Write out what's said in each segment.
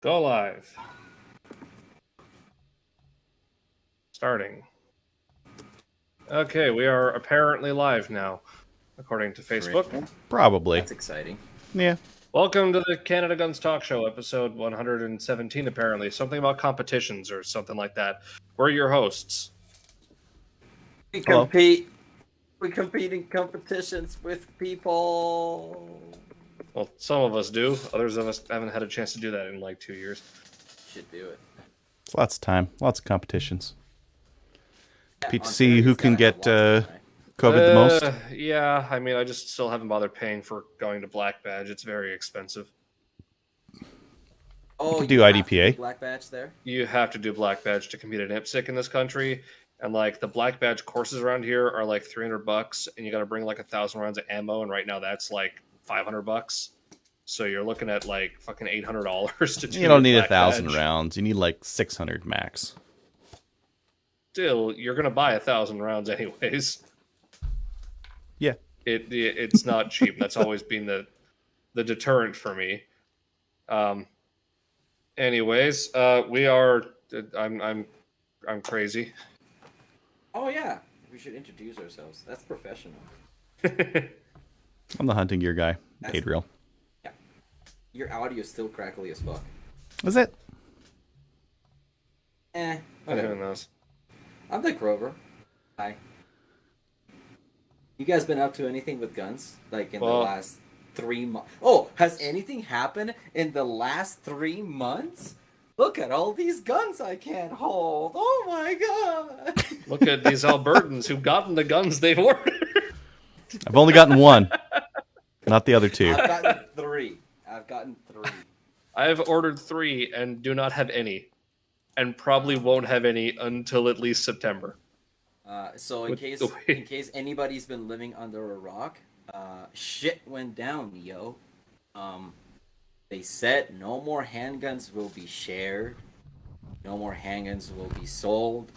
Go live. Starting. Okay, we are apparently live now, according to Facebook. Really? Probably. That's exciting. Yeah. Welcome to the Canada Guns Talk Show, episode 117, apparently. Something about competitions or something like that. We're your hosts. We Hello. compete. We compete in competitions with people. Well, some of us do. Others of us haven't had a chance to do that in like 2 years. Should do it. It's lots of time. Lots of competitions. Yeah, Compete to see who Ontario's can gotta have get lots of them, right? COVID the most. Yeah, I mean, I just still haven't bothered paying for going to Black Badge. It's very expensive. Oh, could you do have to IDPA. do Black Badge there. You have to do Black Badge to compete at IPSC in this country. And like the Black Badge courses around here are like $300, and you got to bring like 1,000 rounds of ammo. And right now that's like $500. So you're looking at like fucking $800 to do You don't your need Black 1,000 Badge. rounds. You need like 600 max. Still, you're gonna buy 1,000 rounds anyways. Yeah. It's not cheap. That's always been the deterrent for me. Anyways, we are. I'm crazy. Oh yeah, we should introduce ourselves. That's professional. I'm the hunting gear guy. That's- Adriel. Yeah, your audio is still crackly as fuck. Is it? Eh, Who whatever. knows? I'm the Grover. Hi. You guys been up to anything with guns? Like in the Well- last 3 months? Oh, has anything happened in the last 3 months? Look at all these guns I can't hold. Oh my god. Look at these Albertans who've gotten the guns they've ordered. I've only gotten one. Not the other two. I've gotten three. I've ordered 3 and do not have any, and probably won't have any until at least September. So in With case the way- anybody's been living under a rock, shit went down, yo. They said no more handguns will be shared, no more handguns will be sold,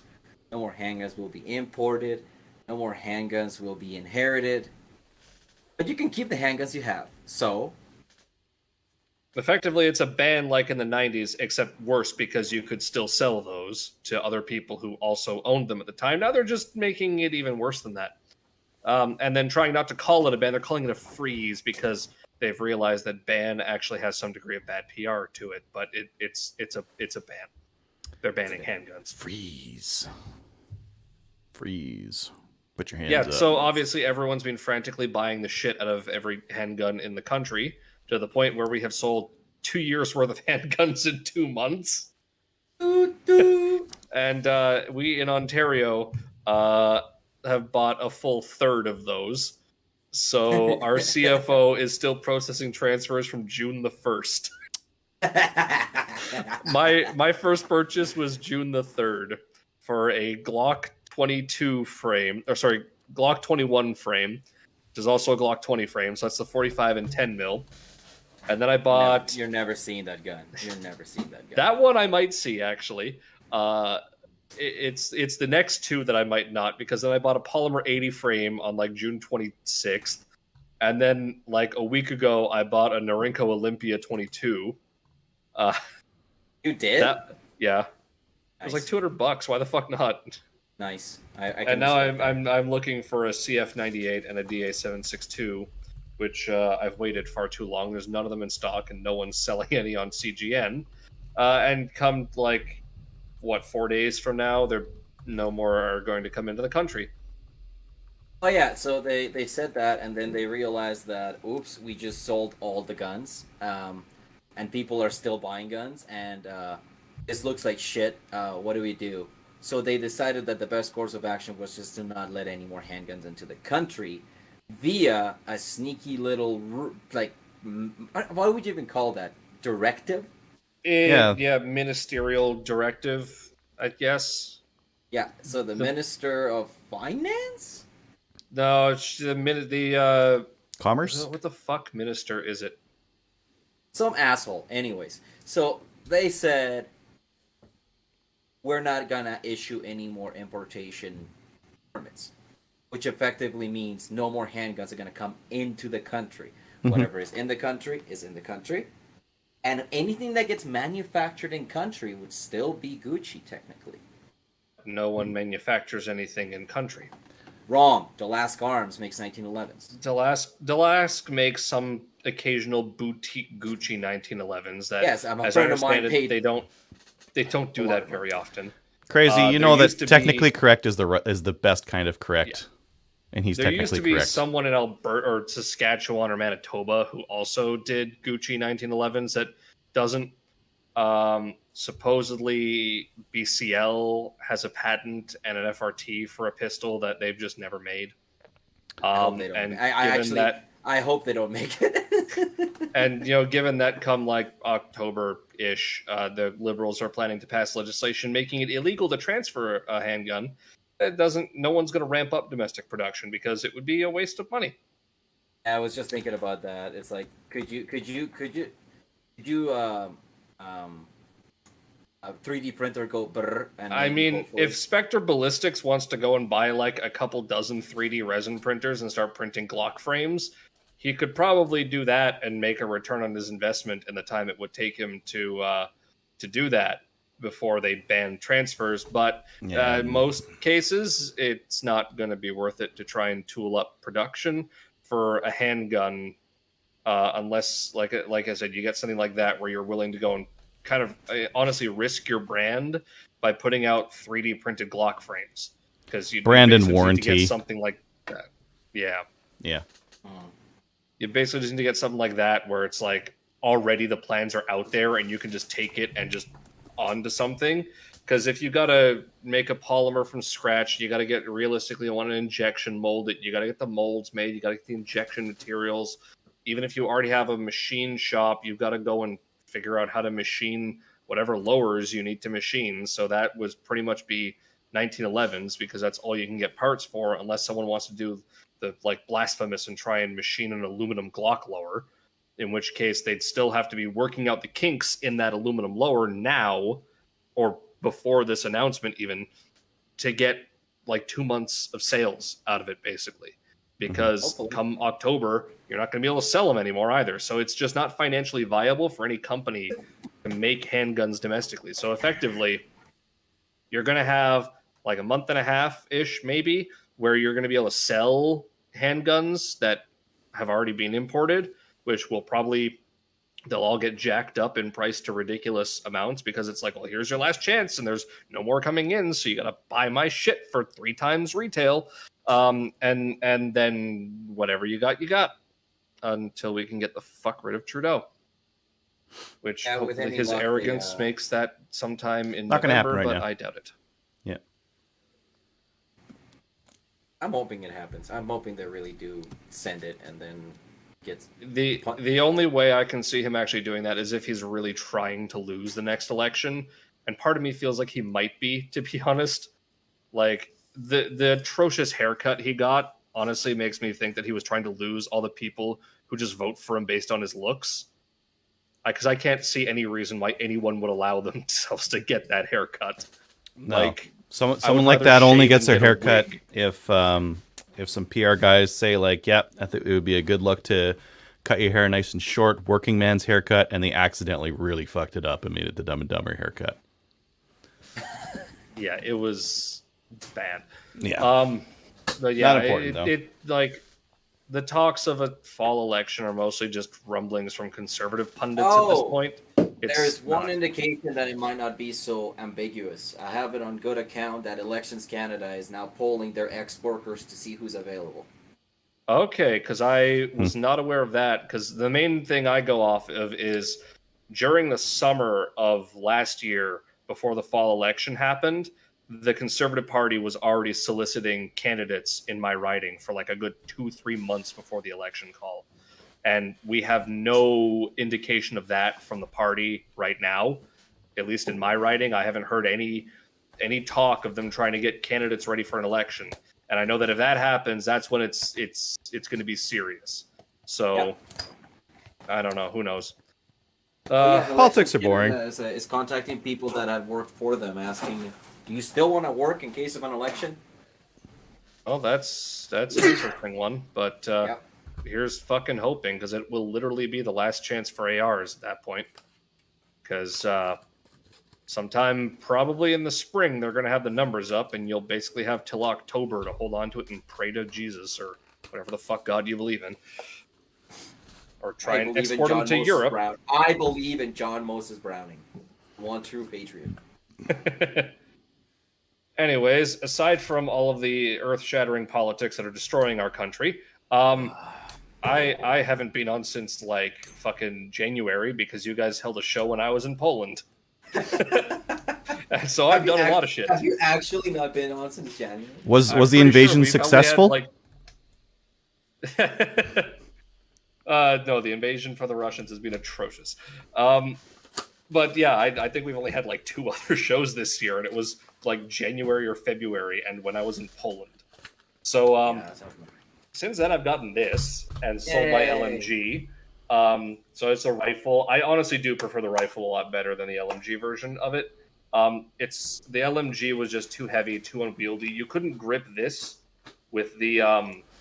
no more handguns will be imported, no more handguns will be inherited. But you can keep the handguns you have. So Effectively, it's a ban like in the 90s, except worse because you could still sell those to other people who also owned them at the time. Now they're just making it even worse than that. And then trying not to call it a ban, they're calling it a freeze because they've realized that ban actually has some degree of bad PR to it. But it's a ban. They're banning handguns. Freeze. Freeze. Put your hands Yeah, up. so obviously everyone's been frantically buying the shit out of every handgun in the country to the point where we have sold 2 years worth of handguns in 2 months. And we in Ontario have bought a full third of those. So our CFO is still processing transfers from June the 1st. My first purchase was June the 3rd for a Glock 22 frame, or sorry, Glock 21 frame, which is also a Glock 20 frame. So that's the 45 and 10 mil. And then I bought You're never seeing that gun. You're never seeing that gun. that one. I might see actually. It's the next two that I might not, because then I bought a Polymer 80 frame on like June 26th, and then like a week ago I bought a Norinco Olympia 22. You did? Yeah, it was Nice. like $200. Why the fuck not? Nice. I can And now respect that. I'm looking for a CF98 and a DA762, which I've waited far too long. There's none of them in stock, and no one's selling any on CGN. And come like 4 days from now, they're no more are going to come into the country. Oh yeah, so they said that, and then they realized that, oops, we just sold all the guns, and people are still buying guns, and this looks like shit. What do we do? So they decided that the best course of action was just to not let any more handguns into the country, via a sneaky little what would you even call that? Directive? Yeah, ministerial directive, I guess. Yeah. So the Minister of Finance. No, it's the Commerce? what the fuck minister is it? Some asshole. Anyways, so they said we're not gonna issue any more importation permits, which effectively means no more handguns are gonna come into the country. Whatever is in the country is in the country. And anything that gets manufactured in country would still be Gucci technically. No one manufactures anything in country. Wrong. Delask Arms makes 1911s. Delask makes some occasional boutique Gucci 1911s that, Yes, I'm a as I friend of mine understand it, paid they don't a do lot that of money. very often. Crazy. You There know used that to technically be correct is the best kind of correct, and he's there used technically to be correct. someone in Alberta or Saskatchewan or Manitoba who also did Gucci 1911s that doesn't. Supposedly BCL has a patent and an FRT for a pistol that they've just never made. I hope they don't. And I given actually, that, I hope they don't make it. and you know, given that come like October-ish, the Liberals are planning to pass legislation making it illegal to transfer a handgun. It doesn't. No one's going to ramp up domestic production because it would be a waste of money. I was just thinking about that. It's like, could you, um, a 3D printer go brr and I then mean, hopefully. if Spectre Ballistics wants to go and buy like a couple dozen 3D resin printers and start printing Glock frames, he could probably do that and make a return on his investment in the time it would take him to do that before they ban transfers. But Yeah. in most cases, it's not going to be worth it to try and tool up production for a handgun unless, like I said, you get something like that where you're willing to go and kind of honestly risk your brand by putting out 3D printed Glock frames because you Brand and basically need to get warranty. something like that. Yeah, Yeah. you basically just need to get something like that where it's like already the plans are out there and you can just take it and just onto something. Because if you gotta make a polymer from scratch, you gotta get realistically, you want to injection mold it. You gotta get the molds made. You gotta get the injection materials. Even if you already have a machine shop, you've got to go and figure out how to machine whatever lowers you need to machine. So that was pretty much be 1911s because that's all you can get parts for, unless someone wants to do the like blasphemous and try and machine an aluminum Glock lower. In which case, they'd still have to be working out the kinks in that aluminum lower now, or before this announcement, even to get like 2 months of sales out of it, basically. Because Hopefully. come October, you're not going to be able to sell them anymore either. So it's just not financially viable for any company to make handguns domestically. So effectively, you're going to have like a month and a half ish, maybe, where you're going to be able to sell handguns that have already been imported, which will probably they'll all get jacked up in price to ridiculous amounts because it's like, well, here's your last chance and there's no more coming in, so you gotta buy my shit for 3 times retail. And then whatever you got until we can get the fuck rid of Trudeau, which Yeah, with hopefully any his luck, arrogance makes that sometime in Not gonna happen November, right but now. I doubt it. Yeah. I'm hoping it happens. I'm hoping they really do send it and then gets The only way I can see him actually doing that is if he's really trying to lose the next election, and part of me feels like he might be, to be honest. Like the atrocious haircut he got honestly makes me think that he was trying to lose all the people who just vote for him based on his looks. Because I can't see any reason why anyone would allow themselves to get that haircut. No. Like Someone like that only gets their haircut if some PR guys say like, "Yep, I think it would be a good look to cut your hair nice and short, working man's haircut," and they accidentally really fucked it up and made it the Dumb and Dumber haircut. Yeah, it was bad. Yeah. But yeah, Not important, though. it like the talks of a fall election are mostly just rumblings from conservative pundits at this point. There's one indication that it might not be so ambiguous. I have it on good account that Elections Canada is now polling their ex-workers to see who's available. Okay, because I was not aware of that. Because the main thing I go off of is during the summer of last year, before the fall election happened, the Conservative Party was already soliciting candidates in my riding for like a good 2-3 months before the election call. And we have no indication of that from the party right now. At least in my writing, I haven't heard any talk of them trying to get candidates ready for an election. And I know that if that happens, that's when it's going to be serious. So I don't know. Who knows? Politics are boring. Is contacting people that have worked for them, asking, "Do you still want to work in case of an election?" Well, that's an interesting one, but here's fucking hoping because it will literally be the last chance for ARs at that point. because sometime probably in the spring they're going to have the numbers up, and you'll basically have till October to hold on to it and pray to Jesus or whatever the fuck God you believe in, or try and export them to Europe. I believe in John Moses Browning, one true patriot. Anyways, aside from all of the earth-shattering politics that are destroying our country, I haven't been on since like fucking January because you guys held a show when I was in Poland. And so I've done a lot of shit. Have you actually not been on since January? Was the invasion successful? No, the invasion for the Russians has been atrocious. But yeah, I think we've only had like 2 other shows this year, and it was like January or February, and when I was in Poland. So since then, I've gotten this and sold my LMG. So it's a rifle. I honestly do prefer the rifle a lot better than the LMG version of it. It's the LMG was just too heavy, too unwieldy. You couldn't grip this with the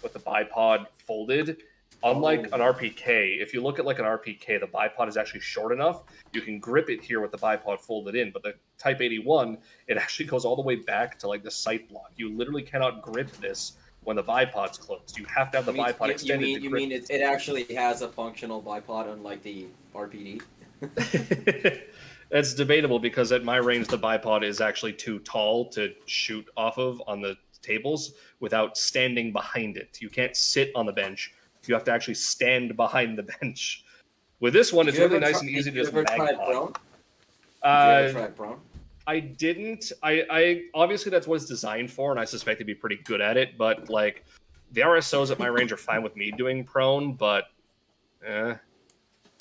bipod folded. Unlike an RPK, if you look at like an RPK, the bipod is actually short enough. You can grip it here with the bipod folded in, but the Type 81, it actually goes all the way back to like the sight block. You literally cannot grip this when the bipod's closed. You have to have the bipod extended. You mean it actually has a functional bipod, unlike the RPD? That's debatable because at my range, the bipod is actually too tall to shoot off of on the tables without standing behind it. You can't sit on the bench. You have to actually stand behind the bench. With this one, it's really nice and easy to just magpod. I didn't. I obviously that's what it's designed for, and I suspect it'd be pretty good at it. But like the RSOs at my range are fine with me doing prone, but I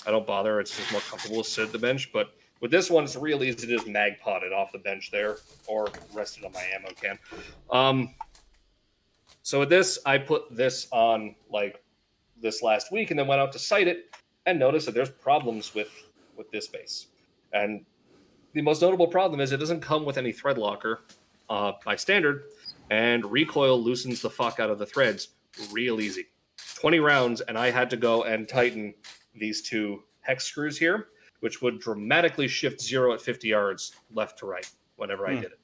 don't bother. It's just more comfortable to sit at the bench. But with this one, it's real easy to just magpod it off the bench there, or rest it on my ammo can. So with this, I put this on like this last week, and then went out to sight it and noticed that there's problems with this base. And the most notable problem is it doesn't come with any thread locker by standard, and recoil loosens the fuck out of the threads real easy. 20 rounds, and I had to go and tighten these 2 hex screws here, which would dramatically shift 0 at 50 yards left to right whenever I did it.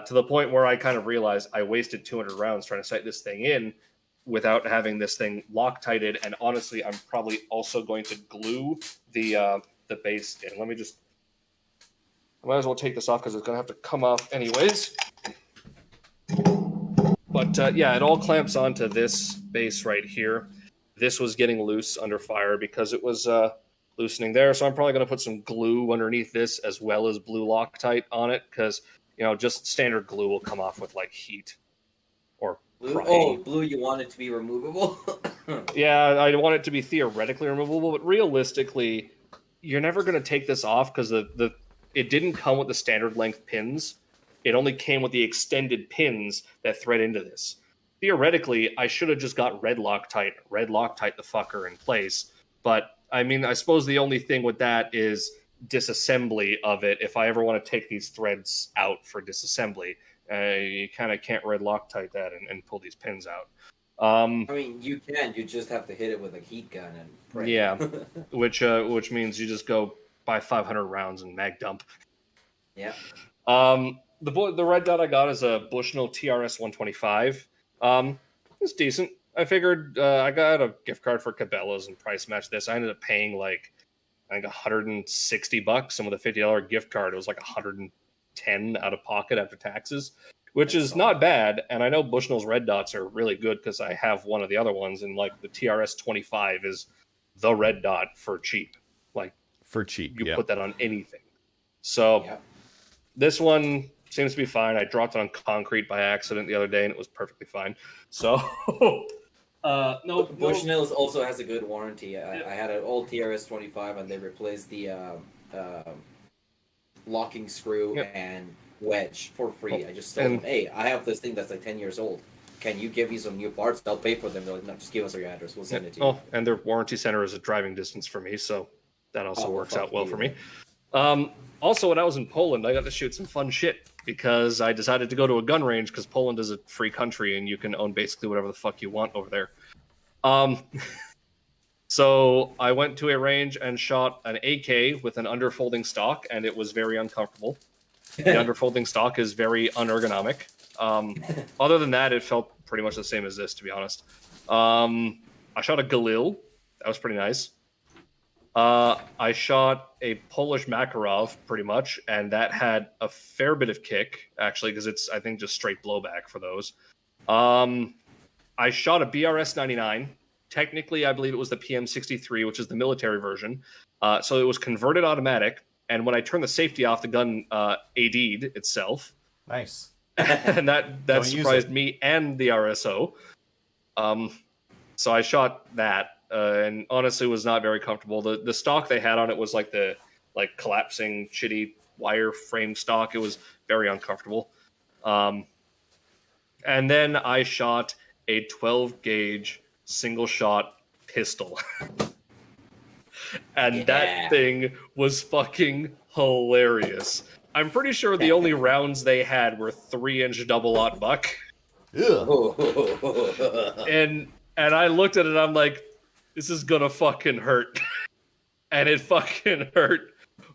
To the point where I kind of realized I wasted 200 rounds trying to sight this thing in without having this thing Loctited, and honestly, I'm probably also going to glue the base in. Let me just... I might as well take this off because it's going to have to come off anyways. But yeah, it all clamps onto this base right here. This was getting loose under fire because it was loosening there, so I'm probably going to put some glue underneath this as well as blue Loctite on it because, you know, just standard glue will come off with like heat. Or blue, you want it to be removable? Yeah, I want it to be theoretically removable, but realistically, you're never going to take this off because it didn't come with the standard length pins. It only came with the extended pins that thread into this. Theoretically, I should have just got red Loctite the fucker in place. But, I mean, I suppose the only thing with that is disassembly of it. If I ever want to take these threads out for disassembly, you kind of can't red Loctite that and pull these pins out. I mean, you can. You just have to hit it with a heat gun and pray. Yeah, which means you just go buy 500 rounds and mag dump. Yeah. The red dot I got is a Bushnell TRS 125. It's decent. I figured I got a gift card for Cabela's and price matched this. I ended up paying like I think $160, and with a $50 gift card, it was like $110 out of pocket after taxes, which is not bad. And I know Bushnell's red dots are really good because I have one of the other ones, and like the TRS 25 is the red dot for cheap. Like for cheap, you put that on anything. So this one seems to be fine. I dropped it on concrete by accident the other day, and it was perfectly fine. So no, Bushnell's also has a good warranty. I had an old TRS 25, and they replaced the locking screw and wedge for free. I just told them, hey, I have this thing that's like 10 years old. Can you give me some new parts? I'll pay for them. They're like, no, just give us your address. We'll send it to you. Oh, and their warranty center is a driving distance for me, so that also works out well for me. Also, when I was in Poland, I got to shoot some fun shit because I decided to go to a gun range because Poland is a free country and you can own basically whatever the fuck you want over there. So I went to a range and shot an AK with an underfolding stock, and it was very uncomfortable. The underfolding stock is very unergonomic. Other than that, it felt pretty much the same as this, to be honest. I shot a Galil. That was pretty nice. I shot a Polish Makarov, pretty much, and that had a fair bit of kick, actually, because it's, I think, just straight blowback for those. I shot a BRS 99. Technically, I believe it was the PM63, which is the military version. So it was converted automatic, and when I turned the safety off, the gun AD'd itself. Nice. And that surprised me and the RSO. So I shot that, and honestly was not very comfortable. The stock they had on it was like the collapsing shitty wire frame stock. It was very uncomfortable. And then I shot a 12 gauge single shot pistol. And that thing was fucking hilarious. I'm pretty sure the only rounds they had were 3-inch double-aught buck. And I looked at it, I'm like, this is gonna fucking hurt. And it fucking hurt.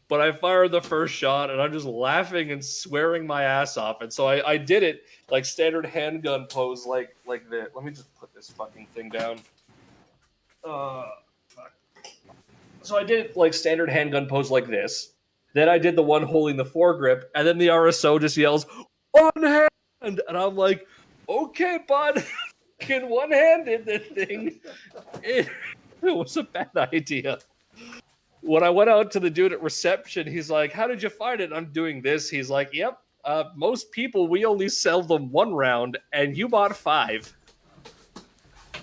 But I fired the first shot, and I'm just laughing and swearing my ass off. And so I did it like standard handgun pose, like this. Let me just put this fucking thing down. Fuck. So I did like standard handgun pose like this. Then I did the one holding the foregrip, and then the RSO just yells, "One hand!" And I'm like, okay, bud. Fucking one-handed this thing. It was a bad idea. When I went out to the dude at reception, he's like, how did you find it? I'm doing this. He's like, yep, most people, we only sell them 1 round, and you bought 5.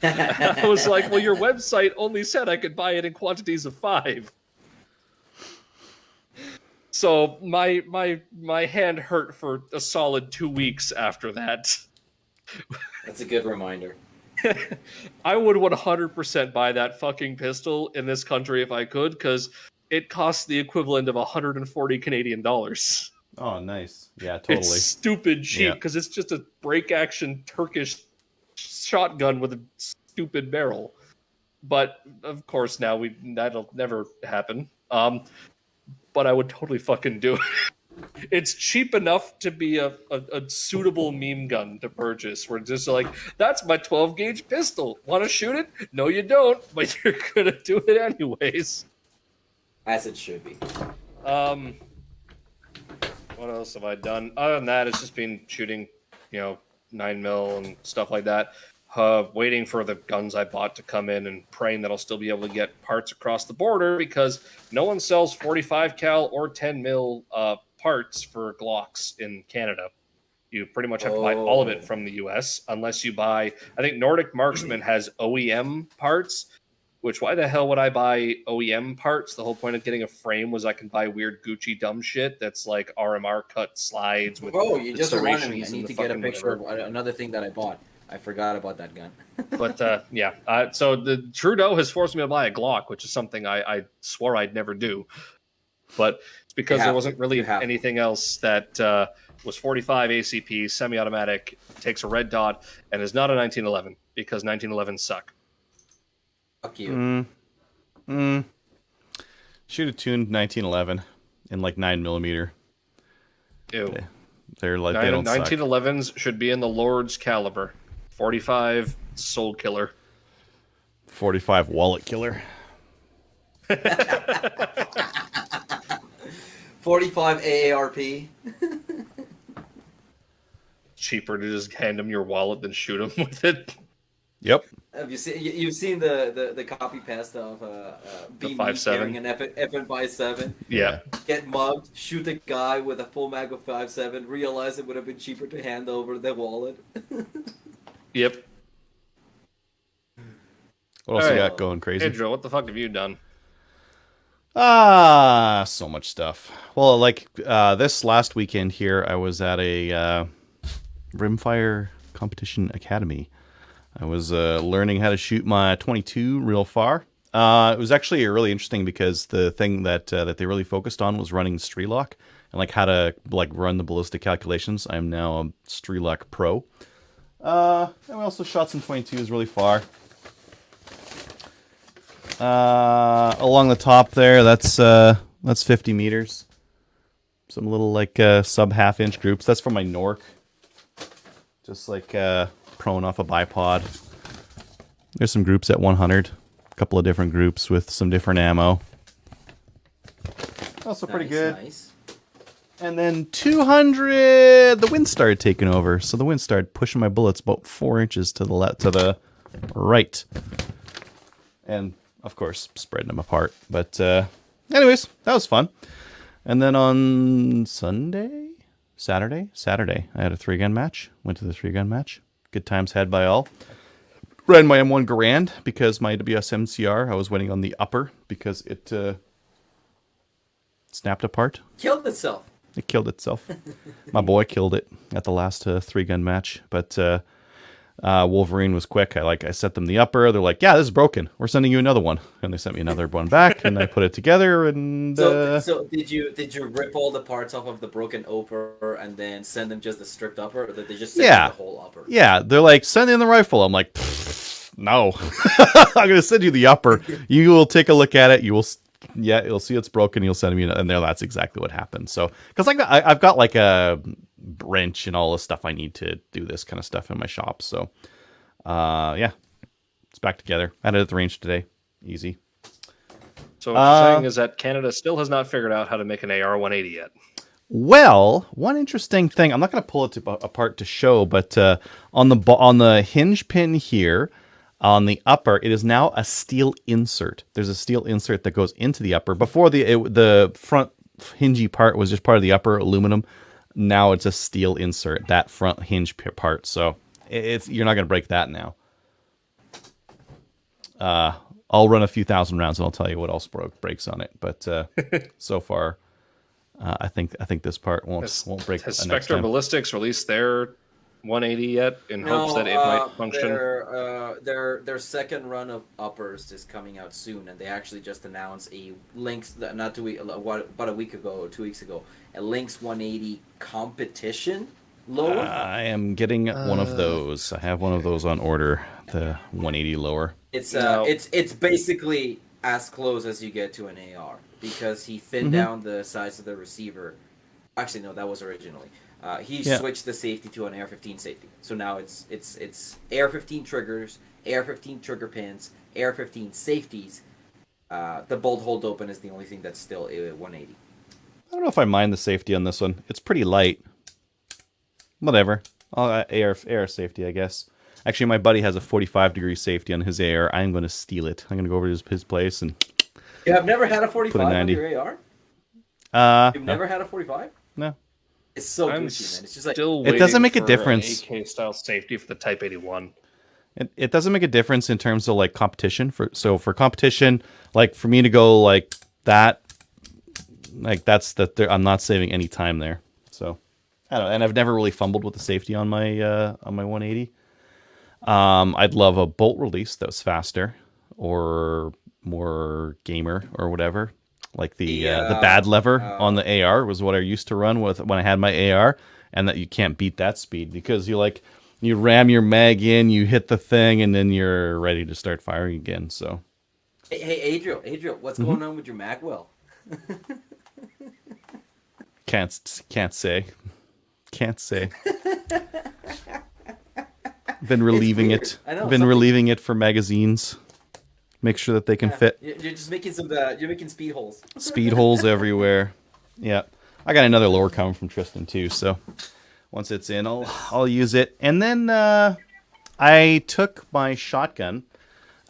I was like, well, your website only said I could buy it in quantities of 5. So my hand hurt for a solid 2 weeks after that. That's a good reminder. I would 100% buy that fucking pistol in this country if I could, because it costs the equivalent of 140 Canadian dollars. Oh, nice. Yeah, totally. It's stupid cheap because it's just a break action Turkish shotgun with a stupid barrel. But of course, now that'll never happen. But I would totally fucking do it. It's cheap enough to be a suitable meme gun to purchase. We're just like, that's my 12 gauge pistol. Want to shoot it? No, you don't, but you're gonna do it anyways. As it should be. What else have I done? Other than that, it's just been shooting, 9mm and stuff like that. Waiting for the guns I bought to come in and praying that I'll still be able to get parts across the border because no one sells 45 cal or 10mm parts for Glocks in Canada. You pretty much have to buy all of it from the US unless you buy, I think Nordic Marksman has OEM parts, which why the hell would I buy OEM parts? The whole point of getting a frame was I can buy weird Gucci dumb shit that's like RMR cut slides with you just reminded me. I need to get a picture of another thing that I bought. I forgot about that gun. But so the Trudeau has forced me to buy a Glock, which is something I swore I'd never do. But it's because there wasn't really anything else that was 45 ACP, semi-automatic, takes a red dot, and is not a 1911 because 1911s suck. Fuck you. Shoot a tuned 1911 in like 9mm. Ew. They're like they don't 1911s suck. Should be in the Lord's caliber. 45 soul killer. 45 wallet killer. 45 AARP. Cheaper to just hand him your wallet than shoot him with it. Yep. Have you've seen the copy paste of BB 5.7 carrying an FN 5.7? Yeah. Get mugged, shoot a guy with a full mag of 5.7, realize it would have been cheaper to hand over the wallet. Yep. What else you got going crazy? Hey, Joe, what the fuck have you done? So much stuff. Well, like this last weekend here, I was at a Rimfire Competition Academy. I was learning how to shoot my 22 real far. It was actually really interesting because the thing that they really focused on was running Strelok and like how to like run the ballistic calculations. I'm now a Strelok Pro. And we also shot some 22s really far. Along the top there, that's 50 meters. Some little like sub half-inch groups. That's for my Nork. Just like proing off a bipod. There's some groups at 100. A couple of different groups with some different ammo. Also pretty good. Nice. And then 200, the wind started taking over. So the wind started pushing my bullets about 4 inches to the left, to the right. And, of course, spreading them apart. But, anyways, that was fun. And then on Saturday, I had a 3-gun match. Went to the 3-gun match. Good times had by all. Ran my M1 Garand because my WSMCR, I was waiting on the upper because it snapped apart. Killed itself. It killed itself. My boy killed it at the last 3-gun match. But Wolverine was quick. I set them the upper. They're like, yeah, this is broken. We're sending you another one. And they sent me another one back, and I put it together. And so did you rip all the parts off of the broken upper and then send them just the stripped upper, or did they just send you the whole upper? Yeah, they're like, send in the rifle. I'm like, no. I'm going to send you the upper. You will take a look at it. You'll see it's broken. You'll send me, and there. That's exactly what happened. So, because I've got like a wrench and all the stuff I need to do this kind of stuff in my shop. So, yeah, it's back together. I had it at the range today. Easy. So what you're saying is that Canada still has not figured out how to make an AR 180 yet. Well, one interesting thing. I'm not going to pull it apart to show, but on the hinge pin here. On the upper, it is now a steel insert. There's a steel insert that goes into the upper. Before the front hingy part was just part of the upper aluminum. Now it's a steel insert, that front hinge part. So you're not going to break that now. I'll run a few thousand rounds and I'll tell you what else breaks on it. But so far, I think this part won't break. Has Spectre Ballistics released their 180 yet in hopes that it might function? Their second run of uppers is coming out soon, and they actually just announced a Lynx, about a week ago, 2 weeks ago, a Lynx 180 competition lower. I am getting one of those. I have one of those on order, the 180 lower. It's basically as close as you get to an AR because he thinned down the size of the receiver. Actually, no, that was originally. He switched the safety to an AR-15 safety. So now it's AR-15 triggers, AR-15 trigger pins, AR-15 safeties. The bolt hold open is the only thing that's still 180. I don't know if I mind the safety on this one. It's pretty light. Whatever. AR safety, I guess. Actually, my buddy has a 45-degree safety on his AR. I'm going to steal it. I'm going to go over to his place and... You have never had a 45 on your AR? You've never had a 45? No. It's so Gucci, man. It's just like it doesn't make a difference. AK style safety for the Type 81. It doesn't make a difference in terms of like competition. For competition, like for me to go like that, like I'm not saving any time there. So I don't know. And I've never really fumbled with the safety on my 180. I'd love a bolt release that was faster or more gamer or whatever. Like the bad lever on the AR was what I used to run with when I had my AR, and that you can't beat that speed because you ram your mag in, you hit the thing, and then you're ready to start firing again. So, hey Adriel, what's going on with your magwell? Can't say. Been relieving it. Been relieving it for magazines. Make sure that they can fit. You're just making you're making speed holes. Speed holes everywhere. Yeah. I got another lower coming from Tristan too, so once it's in, I'll use it. And then I took my shotgun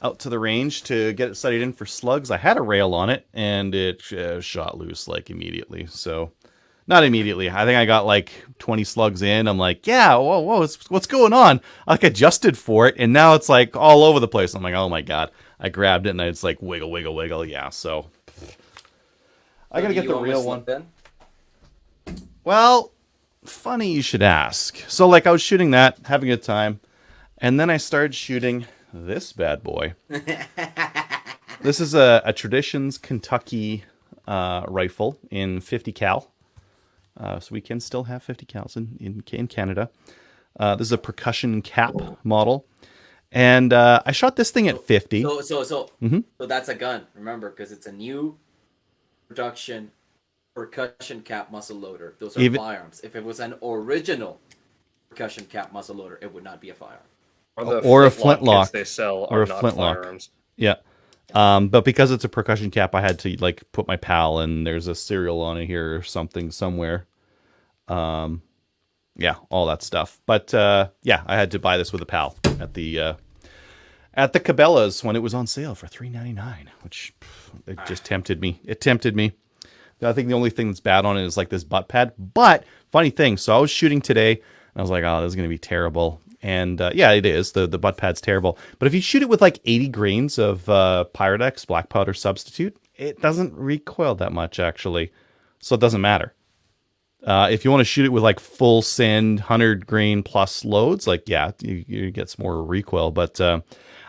out to the range to get it sighted in for slugs. I had a rail on it, and it shot loose like immediately. So, not immediately. I think I got like 20 slugs in. I'm like, yeah, whoa, what's going on? I like adjusted for it, and now it's like all over the place. I'm like, oh my god. I grabbed it, and it's like wiggle, wiggle, wiggle. Yeah, so I gotta get the real one. Then? Well, funny you should ask. So, like, I was shooting that, having a good time, and then I started shooting this bad boy. This is a Traditions Kentucky rifle in 50 cal. So we can still have 50 cals in Canada. This is a percussion cap model. And I shot this thing at 50. So Mhm. that's a gun. Remember, because it's a new production percussion cap muzzle loader. Those are Even firearms. If it was an original percussion cap muzzle loader, it would not be a firearm. Or the or a flintlock kits flintlock they sell or are a not flintlock. firearms. Yeah. But because it's a percussion cap, I had to like put my PAL, and there's a serial on it here or something somewhere. Yeah, all that stuff. But yeah, I had to buy this with a PAL at the Cabela's when it was on sale for $3.99, which it just tempted me. It tempted me. I think the only thing that's bad on it is like this butt pad. But funny thing, so I was shooting today, and I was like, oh, this is going to be terrible. And yeah, it is. The butt pad's terrible. But if you shoot it with like 80 grains of Pyrodex black powder substitute, it doesn't recoil that much, actually. So it doesn't matter. If you want to shoot it with like full send 100 grain plus loads, like, yeah, you get some more recoil. But I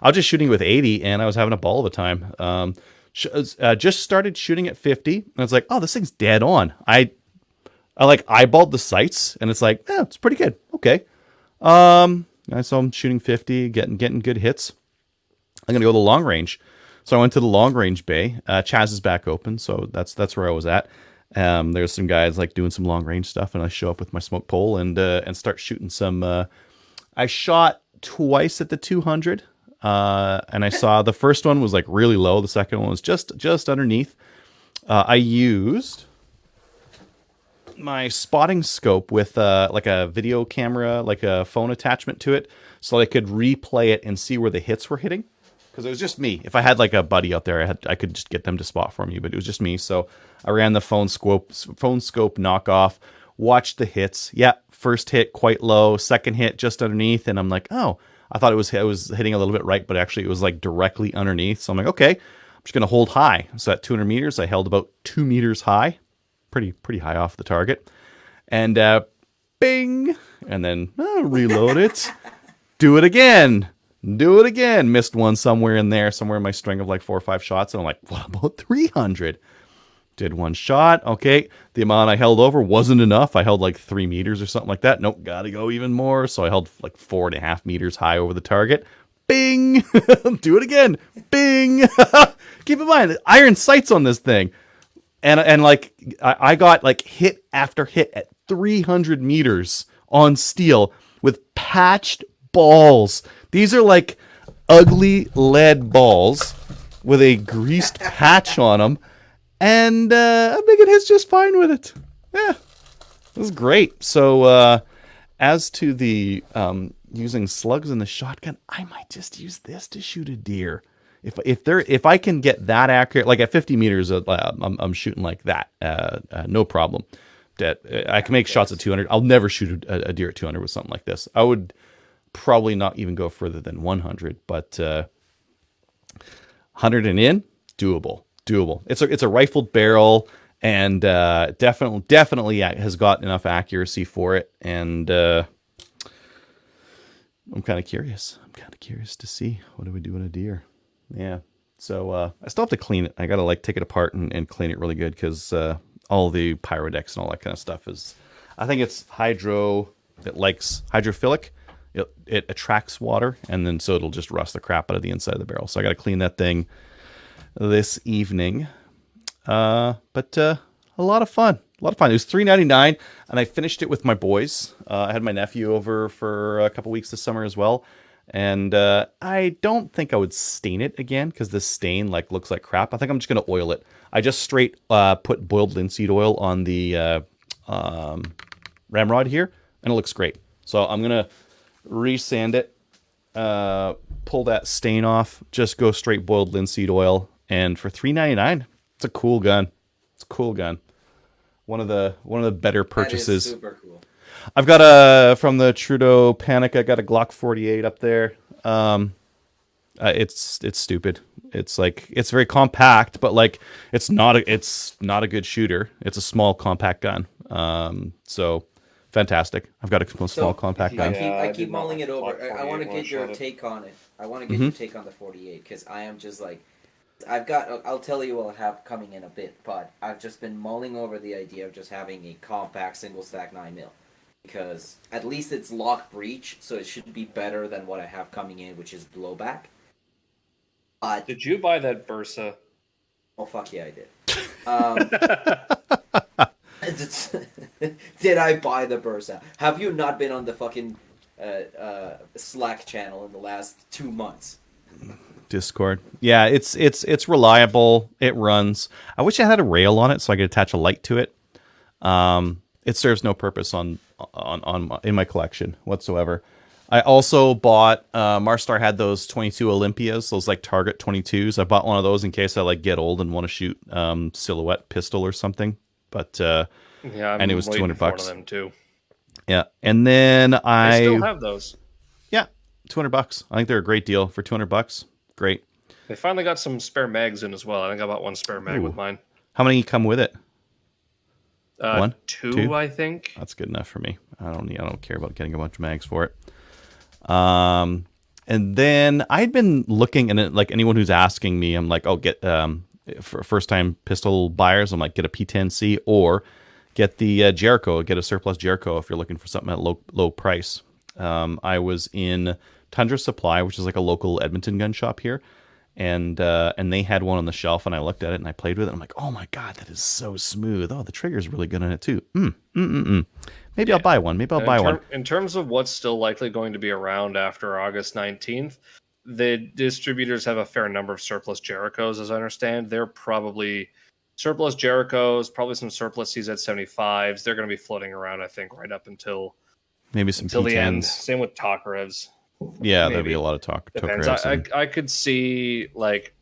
was just shooting with 80, and I was having a ball of a time. Just started shooting at 50, and I was like, oh, this thing's dead on. I like eyeballed the sights, and it's like, yeah, it's pretty good. Okay. I saw him shooting 50, getting good hits. I'm gonna go to the long range. So I went to the long range bay. Chaz is back open, so that's where I was at. There's some guys like doing some long range stuff, and I show up with my smoke pole and start shooting some. I shot twice at the 200, and I saw the first one was like really low. The second one was just underneath. I used my spotting scope with like a video camera, like a phone attachment to it, so I could replay it and see where the hits were hitting. Because it was just me. If I had like a buddy out there, I could just get them to spot for me. But it was just me, so I ran the phone scope knockoff, watched the hits. Yeah, first hit quite low, second hit just underneath, and I'm like, oh, I thought it was hitting a little bit right, but actually it was like directly underneath. So I'm like, okay, I'm just gonna hold high. So at 200 meters, I held about 2 meters high, pretty high off the target, and bing, and then reload it, do it again. Missed one somewhere in my string of like 4 or 5 shots. And I'm like, what about 300? Did one shot. Okay. The amount I held over wasn't enough. I held like 3 meters or something like that. Nope. Got to go even more. So I held like 4.5 meters high over the target. Bing. Do it again. Bing. Keep in mind, iron sights on this thing. And like, I got like hit after hit at 300 meters on steel with patched balls. These are like ugly lead balls with a greased patch on them, and I'm making hits just fine with it. Yeah, it was great. So as to the using slugs in the shotgun, I might just use this to shoot a deer. If I can get that accurate, like at 50 meters, I'm shooting like that, no problem. I can make shots at 200. I'll never shoot a deer at 200 with something like this. I would probably not even go further than 100, but 100 and in, doable. It's a rifled barrel, and definitely has got enough accuracy for it. And I'm kind of curious. To see what do we do in a deer. Yeah. So I still have to clean it. I gotta like take it apart and clean it really good, because all the Pyrodex and all that kind of stuff is, I think it's hydro. It likes hydrophilic. It attracts water, and then so it'll just rust the crap out of the inside of the barrel. So I got to clean that thing this evening. But a lot of fun. It was $3.99, and I finished it with my boys. I had my nephew over for a couple weeks this summer as well, and I don't think I would stain it again, because this stain like looks like crap. I think I'm just gonna oil it. I just straight put boiled linseed oil on the ramrod here, and it looks great. So I'm gonna resand it, pull that stain off, just go straight boiled linseed oil, and for $3.99, it's a cool gun. One of the better purchases. That is super cool. I've got from the Trudeau Panic, I got a Glock 48 up there. It's stupid. It's like, it's very compact, but like it's not a good shooter. It's a small compact gun. So fantastic. I've got a small compact gun. I keep mulling it over. I want to get your take on it. I want to get your take on the 48, because I am just like, I'll tell you what I have coming in a bit, but I've just been mulling over the idea of just having a compact single stack 9mm. because at least it's lock breech, so it should be better than what I have coming in, which is blowback. But Did you buy that Bursa? oh fuck yeah, I did. Did I buy the Bursa? Have you not been on the fucking Slack channel in the last 2 months? Discord. Yeah, it's reliable. It runs. I wish I had a rail on it so I could attach a light to it. It serves no purpose on in my collection whatsoever. I also bought Marstar had those 22 Olympias, those like Target 22s. I bought one of those in case I like get old and want to shoot silhouette pistol or something. But Yeah, and it was $200. One of them too. Yeah, and then I still have those. Yeah, $200. I think they're a great deal for $200. Great. They finally got some spare mags in as well. I think I bought one spare mag with mine. How many come with it? One, two, I think. That's good enough for me. I don't care about getting a bunch of mags for it. And then I'd been looking, and like anyone who's asking me, I'm like, oh, get for first time pistol buyers, I'm like, get a P10C or get the Jericho, get a surplus Jericho if you're looking for something at low price. I was in Tundra Supply, which is like a local Edmonton gun shop here, and they had one on the shelf, and I looked at it and I played with it. I'm like, oh my god, that is so smooth. Oh, the trigger's really good on it too. Maybe I'll buy one. One. In terms of what's still likely going to be around after August 19th, the distributors have a fair number of surplus Jerichos, as I understand. They're probably surplus Jerichos, probably some surplus CZ75s. They're going to be floating around, I think, right up until maybe some until P10s. the end. Same with Tokarevs. Yeah, Maybe. there'll be a lot of talk. Depends. I could see like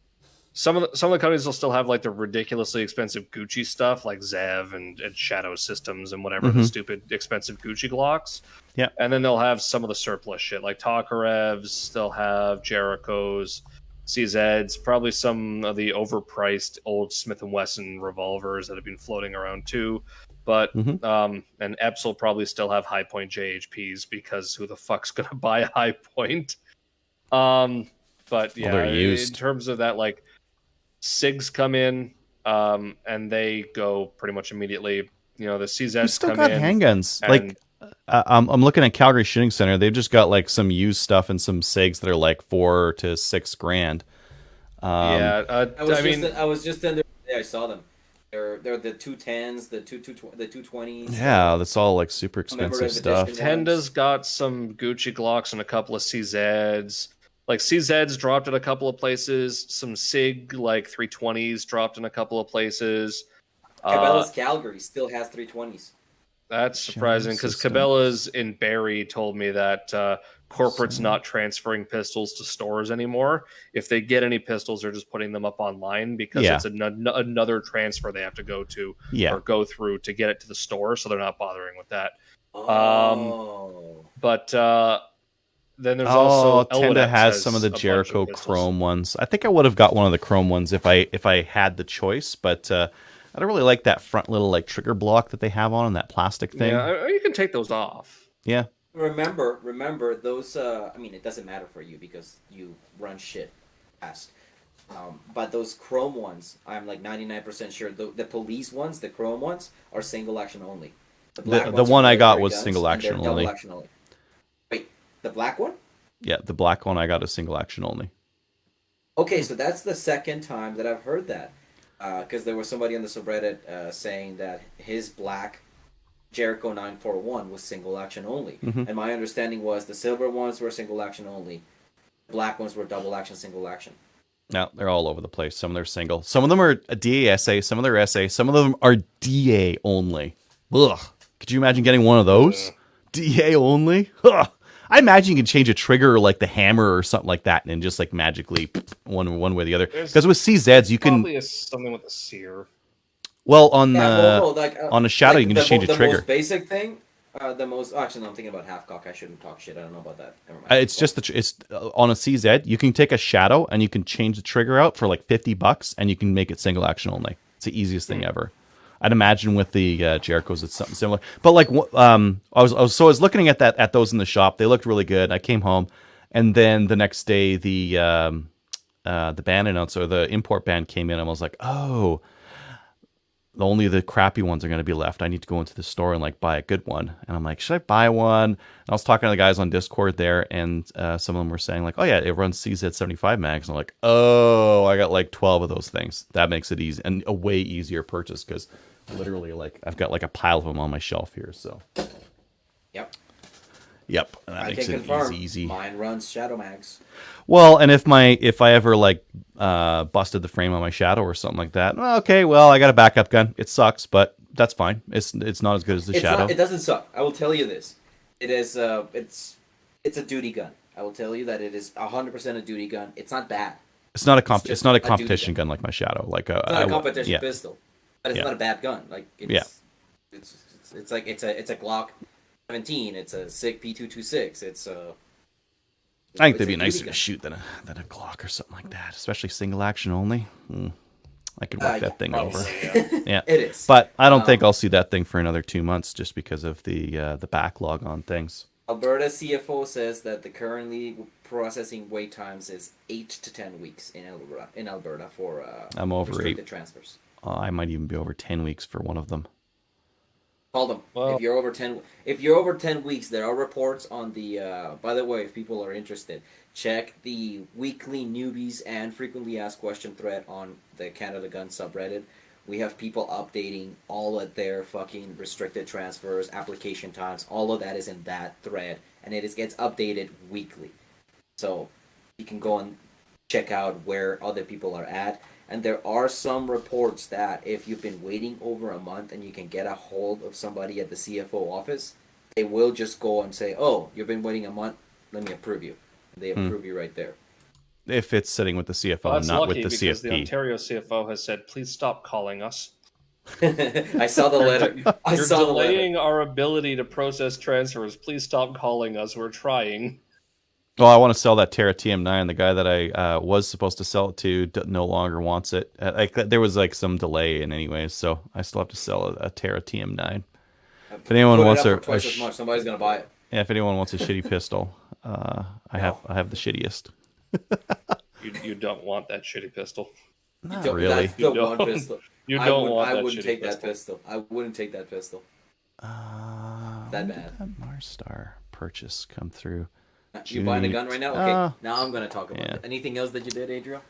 some of the companies will still have like the ridiculously expensive Gucci stuff, like Zev and Shadow Systems and whatever the stupid expensive Gucci Glocks. Yeah, and then they'll have some of the surplus shit like Tokarevs. They'll have Jerichos, CZs, probably some of the overpriced old Smith & Wesson revolvers that have been floating around too. But and Epps will probably still have high point JHPs because who the fuck's gonna buy a high point? But yeah, they're used. In terms of that, like SIGs come in, and they go pretty much immediately. You know, the CZs still come got in. handguns. Like I'm looking at Calgary Shooting Center. They've just got like some used stuff and some SIGs that are like $4,000 to $6,000. I was just in there. I saw them. They're the 210s, the 220s. Yeah, that's all like super expensive stuff. Tenda's got some Gucci Glocks and a couple of CZs. Like CZs dropped in a couple of places. Some SIG like 320s dropped in a couple of places. Cabela's Calgary still has 320s. That's surprising because Cabela's in Barrie told me that corporate's not transferring pistols to stores anymore. If they get any pistols, they're just putting them up online because it's another transfer they have to go to or go through to get it to the store, so they're not bothering with that. But then there's also Tenda has some of the Jericho chrome ones. I think I would have got one of the chrome ones if I had the choice, but I don't really like that front little like trigger block that they have on that plastic thing. Yeah, you can take those off. Yeah. Remember those. I mean, it doesn't matter for you because you run shit fast. But those chrome ones, I'm like 99% sure. The police ones, the chrome ones, are single action only. The one I got was single action only. Double action only. Wait, the black one? Yeah, the black one I got is single action only. Okay, so that's the second time that I've heard that. Because there was somebody on the subreddit saying that his black Jericho 941 was single action only. And my understanding was the silver ones were single action only. The black ones were double action, single action. No, they're all over the place. Some of them are single. Some of them are DASA. Some of them are SA. Some of them are DA only. Ugh. Could you imagine getting one of those? DA only? Ugh. I imagine you can change a trigger like the hammer or something like that and just like magically one way or the other. Because with CZs, you can... Probably something with a sear. Well, on a shadow, you can just change a trigger. The most basic thing, actually, no, I'm thinking about half-cock. I shouldn't talk shit. I don't know about that. Never mind. It's just, on a CZ, you can take a shadow and you can change the trigger out for like $50 and you can make it single action only. It's the easiest thing ever. I'd imagine with the Jerichos, it's something similar. But like, I was looking at those in the shop. They looked really good. I came home, and then the next day, the ban announcer, the import ban came in, and I was like, oh, only the crappy ones are going to be left. I need to go into the store and like buy a good one. And I'm like, should I buy one? And I was talking to the guys on Discord there, and some of them were saying like, oh yeah, it runs CZ75 mags. And I'm like, oh, I got like 12 of those things. That makes it easy and a way easier purchase because literally like I've got like a pile of them on my shelf here. So Yep, and that I makes can it confirm. easy. Mine runs Shadow Mags. Well, and if I ever like busted the frame on my Shadow or something like that, okay, well I got a backup gun. It sucks, but that's fine. It's not as good as the Shadow. It doesn't suck. I will tell you this. It is it's a duty gun. I will tell you that it is 100% a duty gun. It's not bad. It's not a just it's not a a duty competition gun. gun like my Shadow. Like It's not a competition yeah. pistol, but it's Yeah. not a bad gun. Like it's like it's a Glock 17. It's a SIG P226. I think they'd it's be a nicer duty to gun. shoot than a Glock or something like that, especially single action only. I could work that thing over. Yeah, It is. but I don't think I'll see that thing for another 2 months just because of the backlog on things. Alberta CFO says that the currently processing wait times is 8 to 10 weeks in Alberta for I'm over restricted 8. transfers. I might even be over 10 weeks for one of them. Call them. Well- If you're over 10 weeks, there are reports on the by the way, if people are interested, check the weekly newbies and frequently asked question thread on the Canada Guns subreddit. We have people updating all of their fucking restricted transfers, application times, all of that is in that thread, and gets updated weekly. So you can go and check out where other people are at. And there are some reports that if you've been waiting over a month and you can get a hold of somebody at the CFO office, they will just go and say, "Oh, you've been waiting a month. Let me approve you." And they approve you right there. If it's sitting with the CFO Well, and that's not lucky with the because the CFP. Ontario CFO has said, "Please stop calling us. I saw the letter. I You're saw the letter. delaying our ability to process transfers. Please stop calling us. We're trying." Well, I want to sell that Terra TM9. The guy that I was supposed to sell it to no longer wants it. There was like some delay in anyways, so I still have to sell a Terra TM9. If anyone Put it wants up for twice as much. Somebody's gonna buy it. yeah, if anyone wants a shitty pistol, I No. have the shittiest. You don't want that shitty pistol. Not really. That's the You one don't. pistol. You don't want I that wouldn't shitty take pistol. that pistol. I wouldn't take that pistol. That When bad. did that Marstar purchase come through? You buying a gun right now? Okay. Now I'm gonna talk about yeah. it. Anything else that you did, Adriel?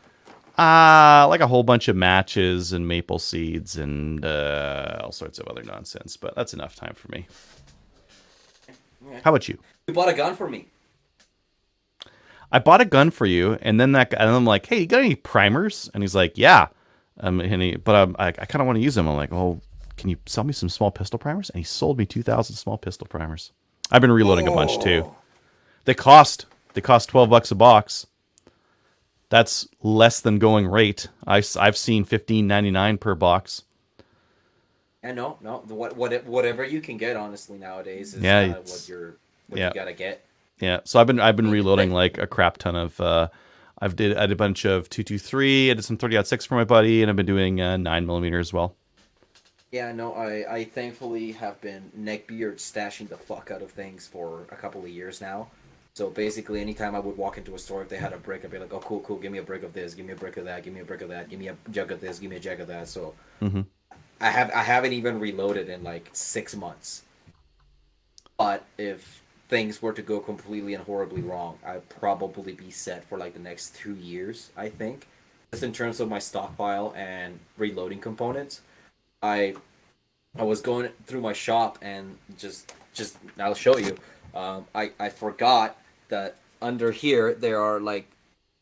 Like a whole bunch of matches and maple seeds and all sorts of other nonsense. But that's enough time for me. Okay. How about you? You bought a gun for me. I bought a gun for you, and then and I'm like, "Hey, you got any primers?" And he's like, "Yeah." But I kind of want to use them. I'm like, "Oh, can you sell me some small pistol primers?" And he sold me 2,000 small pistol primers. I've been reloading a bunch too. They cost $12 a box. That's less than going rate. I've seen $15.99 per box. And no, whatever you can get, honestly, nowadays is Yeah, kind of what you gotta get. Yeah, so I've been reloading like a crap ton of. I did a bunch of 223. I did some 30-06 for my buddy, and I've been doing 9mm as well. Yeah, no, I thankfully have been neckbeard stashing the fuck out of things for a couple of years now. So basically, anytime I would walk into a store, if they had a brick, I'd be like, "Oh, cool, give me a brick of this, give me a brick of that, give me a brick of that, give me a jug of this, give me a jug of that." So I haven't even reloaded in like 6 months. But if things were to go completely and horribly wrong, I'd probably be set for like the next 2 years, I think. Just in terms of my stockpile and reloading components. I was going through my shop and just I'll show you. I forgot that under here there are like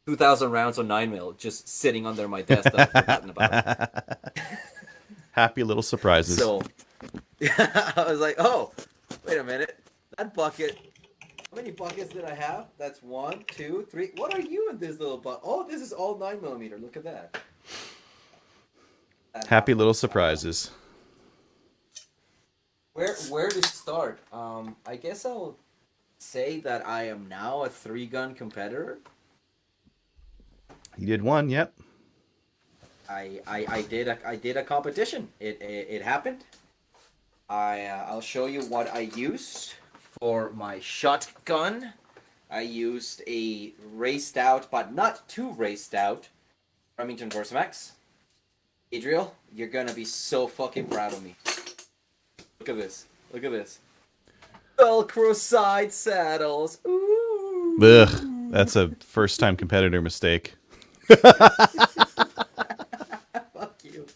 2,000 rounds of 9mm just sitting under my desk that I've forgotten about. Happy little surprises. So I was like, "Oh, wait a minute, that bucket. How many buckets did I have? That's 1, 2, 3. What are you in this little bucket? Oh, this is all 9mm. Look at that." Happy little surprises. Where to start? I guess I'll say that I am now a 3-gun competitor. You did one, yep. I did a competition. It happened. I'll show you what I used for my shotgun. I used a raced out, but not too raced out, Remington Versamax. Adriel, you're gonna be so fucking proud of me. Look at this. Look at this. Velcro side saddles. Ooh. Ugh, that's a first-time competitor mistake. Fuck you.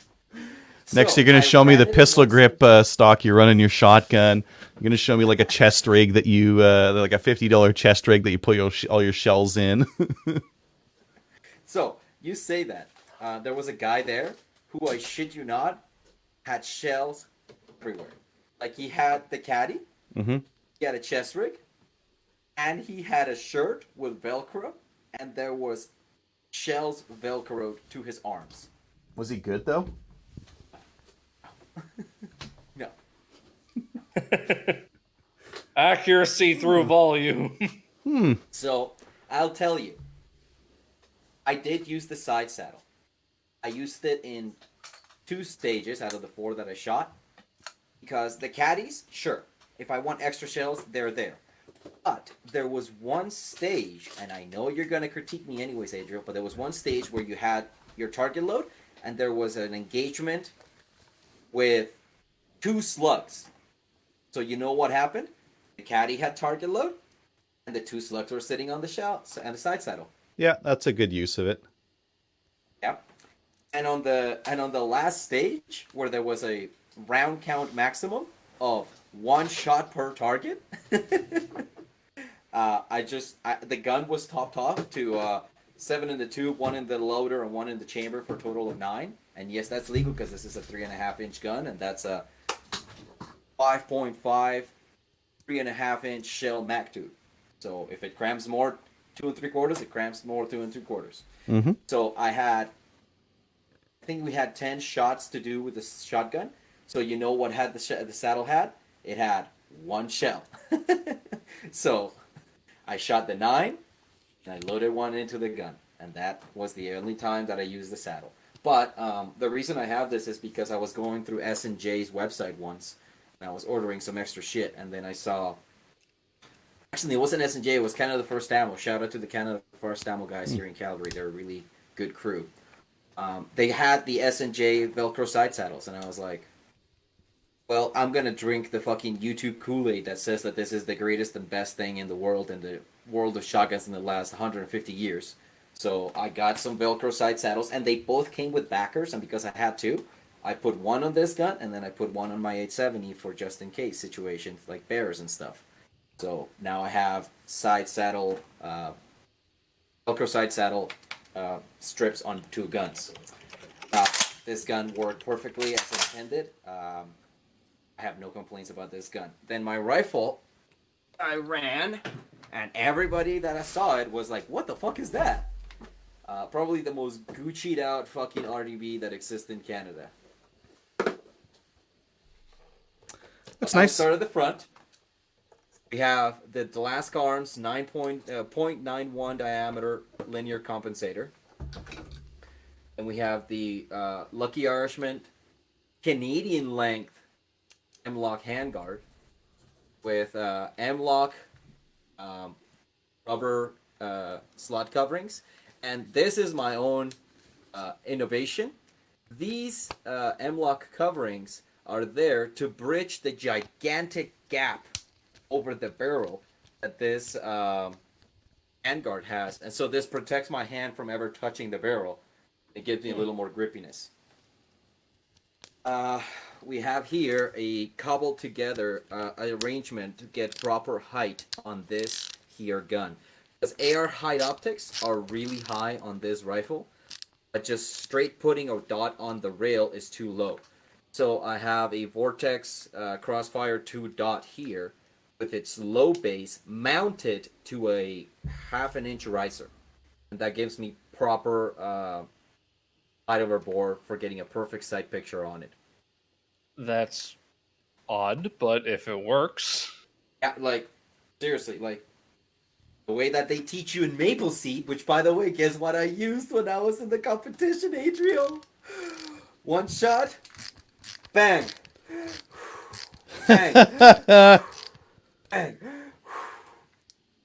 Next, So, you're gonna I show me ran the it in pistol one grip stage. stock you run in your shotgun. You're gonna show me like a chest rig that you, like a $50 chest rig that you put all your shells in. So, you say that. There was a guy there who, I shit you not, had shells everywhere. Like, he had the caddy, Mm-hmm. he had a chest rig, and he had a shirt with Velcro, and there was shells Velcroed to his arms. Was he good though? No. Accuracy through volume. So, I'll tell you. I did use the side saddle. I used it in 2 stages out of the 4 that I shot. Because the caddies, sure. If I want extra shells, they're there. But there was one stage, and I know you're going to critique me anyways, Adriel, but there was one stage where you had your target load, and there was an engagement with 2 slugs. So you know what happened? The caddy had target load, and the 2 slugs were sitting on the shell and the side saddle. Yeah, that's a good use of it. Yeah. And on the last stage, where there was a round count maximum of 1 shot per target, the gun was topped off to 7 in the tube, 1 in the loader, and 1 in the chamber for a total of 9. And yes, that's legal because this is a 3.5-inch gun, and that's a 5.5, 3.5-inch shell mag tube. So if it crams more 2 3/4, it crams more 2 3/4. Mm-hmm. So I think we had 10 shots to do with the shotgun. So you know what had the saddle had? It had 1 shell. So I shot the 9, and I loaded 1 into the gun, and that was the only time that I used the saddle. But the reason I have this is because I was going through S&J's website once, and I was ordering some extra shit, and then I saw. Actually, it wasn't S&J. It was Canada First Ammo. Shout out to the Canada First Ammo guys here in Calgary. They're a really good crew. They had the S&J Velcro side saddles, and I was like, well, I'm going to drink the fucking YouTube Kool-Aid that says that this is the greatest and best thing in the world of shotguns in the last 150 years. So I got some Velcro side saddles, and they both came with backers, and because I had 2, I put 1 on this gun, and then I put 1 on my 870 for just in case situations like bears and stuff. So now I have side saddle, Velcro side saddle strips on 2 guns. This gun worked perfectly as intended. I have no complaints about this gun. Then my rifle, I ran, and everybody that I saw it was like, what the fuck is that? Probably the most Gucci'd out fucking RDB that exists in Canada. That's I'll nice. start at the front. We have the Delask Arms 0.91 diameter linear compensator. And we have the Lucky Irishman Canadian length M-Lock handguard with M-Lock rubber slot coverings. And this is my own innovation. These M-Lock coverings are there to bridge the gigantic gap over the barrel that this handguard has. And so this protects my hand from ever touching the barrel. It gives me a little more grippiness. We have here a cobbled together arrangement to get proper height on this here gun. Because AR height optics are really high on this rifle, but just straight putting a dot on the rail is too low. So I have a Vortex Crossfire 2 dot here with its low base mounted to a 1/2 inch riser. And that gives me proper height over bore for getting a perfect sight picture on it. That's odd, but if it works. Yeah, like, seriously, like, the way that they teach you in Maple Seed, which, by the way, guess what I used when I was in the competition, Adriel? 1 shot, bang, bang, bang.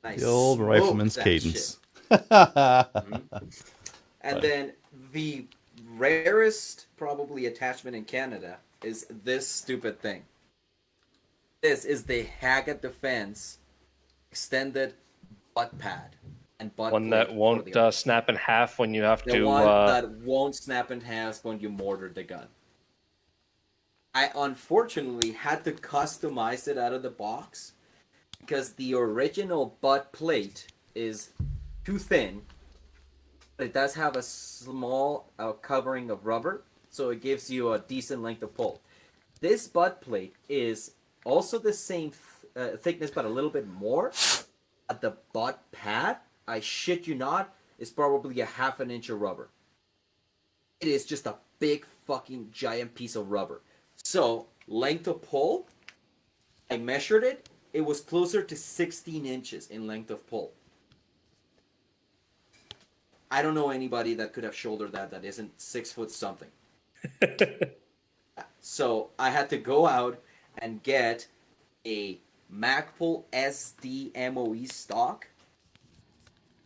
Nice. The old rifleman's cadence. And then the rarest probably attachment in Canada is this stupid thing. This is the Haggett Defense extended butt pad and butt One plate that for won't the snap in half when you have the to. one that won't snap in half when you mortar the gun. I unfortunately had to customize it out of the box because the original butt plate is too thin. But it does have a small covering of rubber, so it gives you a decent length of pull. This butt plate is also the same thickness, but a little bit more. At the butt pad, I shit you not, is probably a half an inch of rubber. It is just a big fucking giant piece of rubber. So, length of pull, I measured it. It was closer to 16 inches in length of pull. I don't know anybody that could have shouldered that isn't 6 foot something. So I had to go out and get a Magpul SD MOE stock,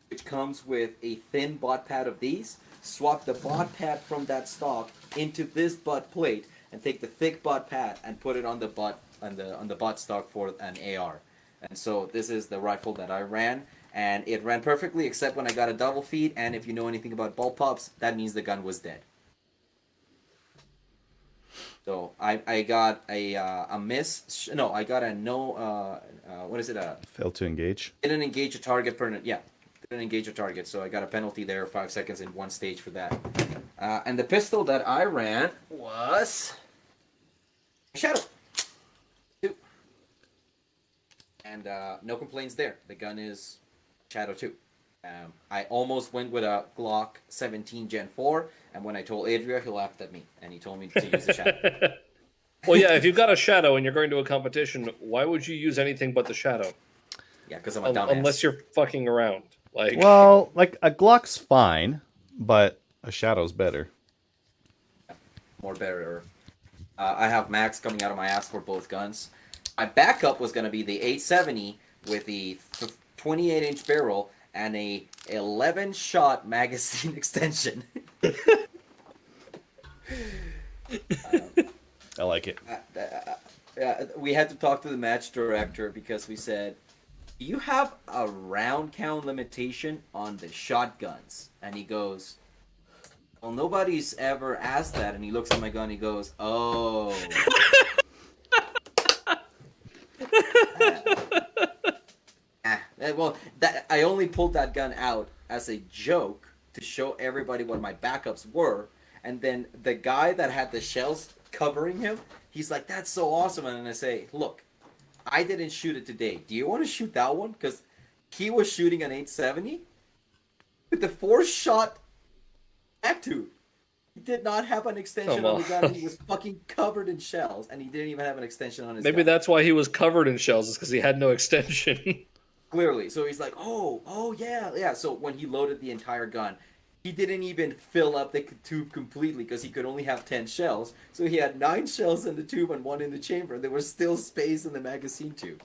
which comes with a thin butt pad of these. Swap the butt pad from that stock into this butt plate, and take the thick butt pad and put it on the butt on the butt stock for an AR. And so this is the rifle that I ran, and it ran perfectly except when I got a double feed. And if you know anything about ball pops, that means the gun was dead. So I got a miss. No, I got a no. What is it? Failed to engage. Didn't engage a target per. Yeah, didn't engage a target. So I got a penalty there, 5 seconds in one stage for that. And the pistol that I ran was Shadow 2. And no complaints there. The gun is Shadow 2. I almost went with a Glock 17 Gen 4, and when I told Adria, he laughed at me, and he told me to use the Shadow. Well, yeah, if you've got a Shadow and you're going to a competition, why would you use anything but the Shadow? Yeah, because I'm a dumbass. Unless you're fucking around. Like, Well, like a Glock's fine, but a Shadow's better. More better. I have max coming out of my ass for both guns. My backup was going to be the 870 with the 28-inch barrel and a 11-shot magazine extension. I like it. We had to talk to the match director because we said, do you have a round count limitation on the shotguns? And he goes, well, nobody's ever asked that. And he looks at my gun and he goes, oh. Well, I only pulled that gun out as a joke to show everybody what my backups were. And then the guy that had the shells covering him, he's like, that's so awesome. And then I say, look, I didn't shoot it today. Do you want to shoot that one? Because he was shooting an 870 with the 4-shot back tube. He did not have an extension on the gun. He was fucking covered in shells, and he didn't even have an extension on his maybe gun. that's why he was covered in shells, is because he had no extension. Clearly. So he's like, oh, yeah. So when he loaded the entire gun, he didn't even fill up the tube completely because he could only have 10 shells. So he had 9 shells in the tube and 1 in the chamber. There was still space in the magazine tube.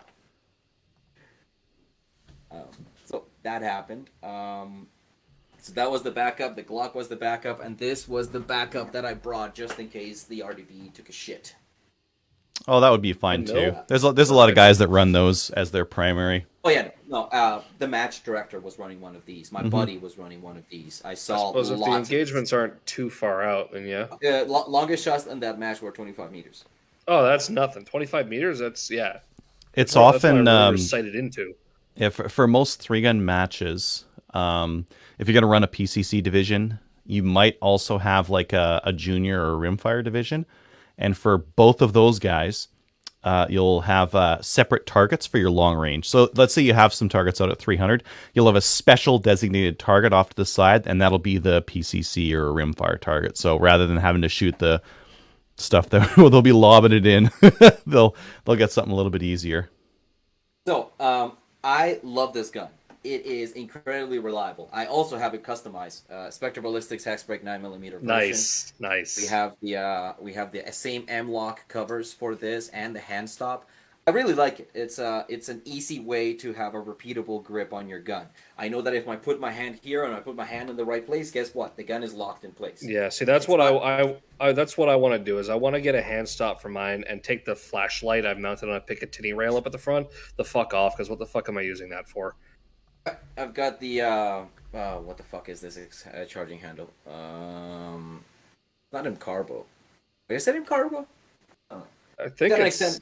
So that happened. So that was the backup. The Glock was the backup. And this was the backup that I brought just in case the RDB took a shit. Oh, that would be fine too. No. There's a lot of guys that run those as their primary. Oh yeah, no. The match director was running one of these. My buddy was running one of these. I saw. I suppose if the engagements aren't too far out, then yeah. Longest shots in that match were 25 meters. Oh, that's nothing. 25 meters. That's yeah. It's That's often what I really sighted into. if for most 3-gun matches, if you're going to run a PCC division, you might also have like a junior or a rimfire division. And for both of those guys, you'll have separate targets for your long range. So let's say you have some targets out at 300. You'll have a special designated target off to the side, and that'll be the PCC or a rimfire target. So rather than having to shoot the stuff that they'll be lobbing it in, they'll get something a little bit easier. So I love this gun. It is incredibly reliable. I also have it customized. Spectre Ballistics Hexbreak 9mm version. Nice. We have the same M-lock covers for this and the hand stop. I really like it. It's an easy way to have a repeatable grip on your gun. I know that if I put my hand here and I put my hand in the right place, guess what? The gun is locked in place. Yeah, see, that's It's what not. that's what I want to do. Is I want to get a hand stop for mine and take the flashlight I've mounted on a Picatinny rail up at the front the fuck off, because what the fuck am I using that for? I've got the what the fuck is this charging handle? Not in carbo. Wait, is it in carbo? I think That it's. makes sense.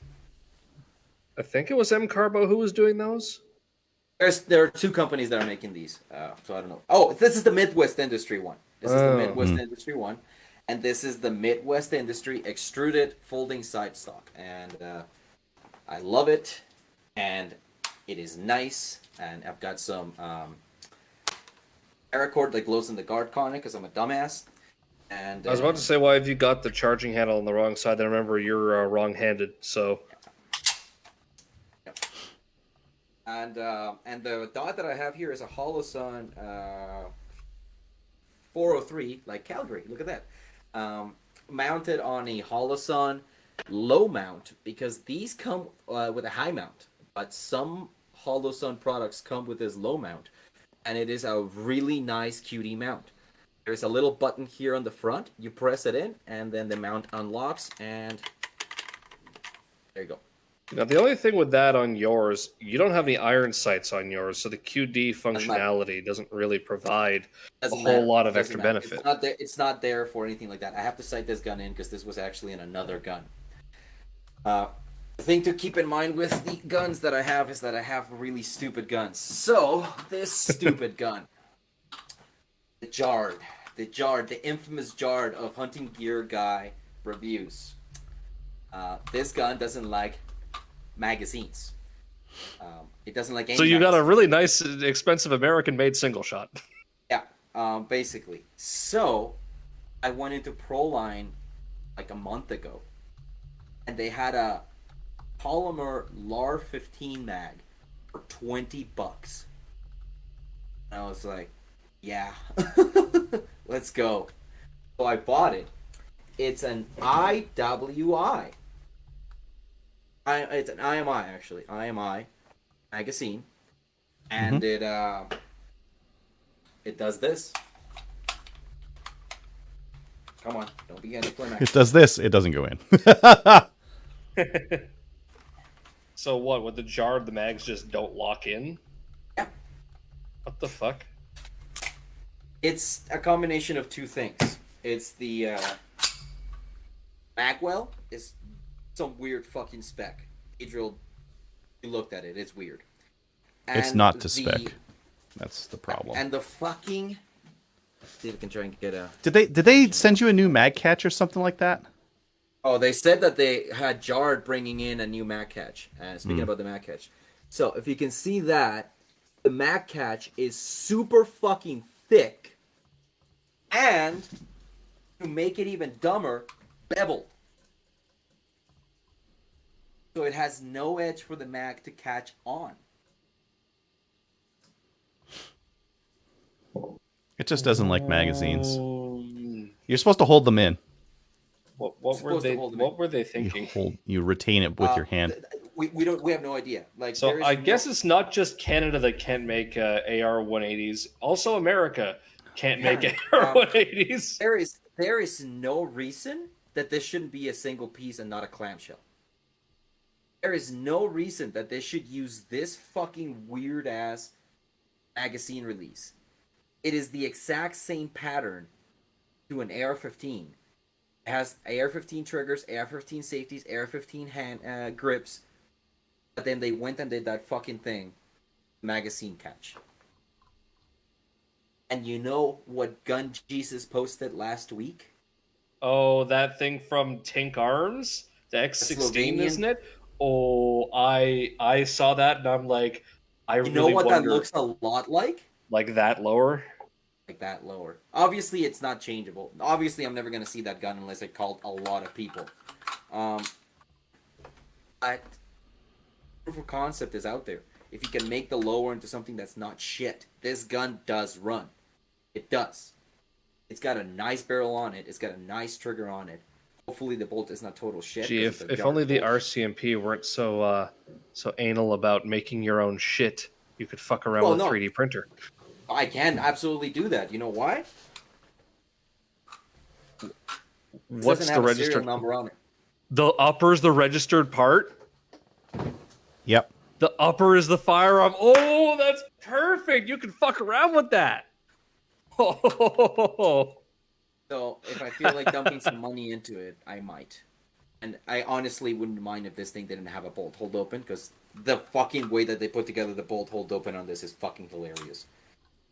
I think it was M Carbo who was doing those. There are two companies that are making these, so I don't know. Oh, this is the Midwest Industry one. This is the Midwest Industry one, and this is the Midwest Industry extruded folding side stock, and I love it, and it is nice, and I've got some paracord that glows in the guard on it because I'm a dumbass. And I was about to say, why have you got the charging handle on the wrong side? Then remember, you're wrong-handed, so. And the dot that I have here is a Holosun 403, like Calgary. Look at that. Mounted on a Holosun low mount, because these come with a high mount, but some Holosun products come with this low mount, and it is a really nice cutie mount. There's a little button here on the front. You press it in, and then the mount unlocks, and there you go. Now, the only thing with that on yours, you don't have any iron sights on yours, so the QD functionality doesn't really provide a whole lot of extra benefit. It's not there for anything like that. I have to sight this gun in because this was actually in another gun. The thing to keep in mind with the guns that I have is that I have really stupid guns. So, this stupid gun, the Jard, the infamous Jard of Hunting Gear Guy reviews. This gun doesn't like magazines. It doesn't like any. So you got a really nice, expensive American-made single shot. Yeah, basically. So I went into Proline like a month ago, and they had a polymer LAR 15 mag for $20. And I was like, yeah, let's go. So I bought it. It's an IWI. It's an IMI actually, IMI magazine, and it does this. Come on, don't be getting play. It does this. It doesn't go in. So what? With the Jar, the mags just don't lock in? Yeah. What the fuck? It's a combination of two things. It's the magwell is some weird fucking spec. Adriel, you looked at it. It's weird. And it's not to spec. That's the problem. And the fucking. See if I can try and get a. Did they send you a new mag catch or something like that? Oh, they said that they had Jard bringing in a new mag catch. Speaking about the mag catch, so if you can see that, the mag catch is super fucking thick, and to make it even dumber, beveled. So it has no edge for the mag to catch on. It just doesn't like magazines. You're supposed to hold them in. What were they thinking? You retain it with your hand. We have no idea. Like, so I guess it's not just Canada that can't make AR 180s. Also, America can't make AR 180s. There is no reason that this shouldn't be a single piece and not a clamshell. There is no reason that they should use this fucking weird ass magazine release. It is the exact same pattern to an AR-15. It has AR-15 triggers, AR-15 safeties, AR-15 hand grips, but then they went and did that fucking thing, magazine catch. And you know what Gun Jesus posted last week? Oh, that thing from Tink Arms, the X16, isn't it? Oh, I saw that and I'm like, you know what that looks a lot like? Like that lower? Like that lower. Obviously, it's not changeable. Obviously, I'm never going to see that gun unless I called a lot of people. But proof of concept is out there. If you can make the lower into something that's not shit, this gun does run. It does. It's got a nice barrel on it. It's got a nice trigger on it. Hopefully the bolt is not total shit. Gee, 'cause it's a if yard only the bolt. RCMP weren't so anal about making your own shit, you could fuck around Well, with a no, 3D printer. I can absolutely do that. You know why? This doesn't What's the have a serial registered? number on it. The upper is the registered part. Yep. The upper is the firearm. Oh, that's perfect. You can fuck around with that. Oh, So if I feel like dumping some money into it, I might. And I honestly wouldn't mind if this thing didn't have a bolt hold open, because the fucking way that they put together the bolt hold open on this is fucking hilarious.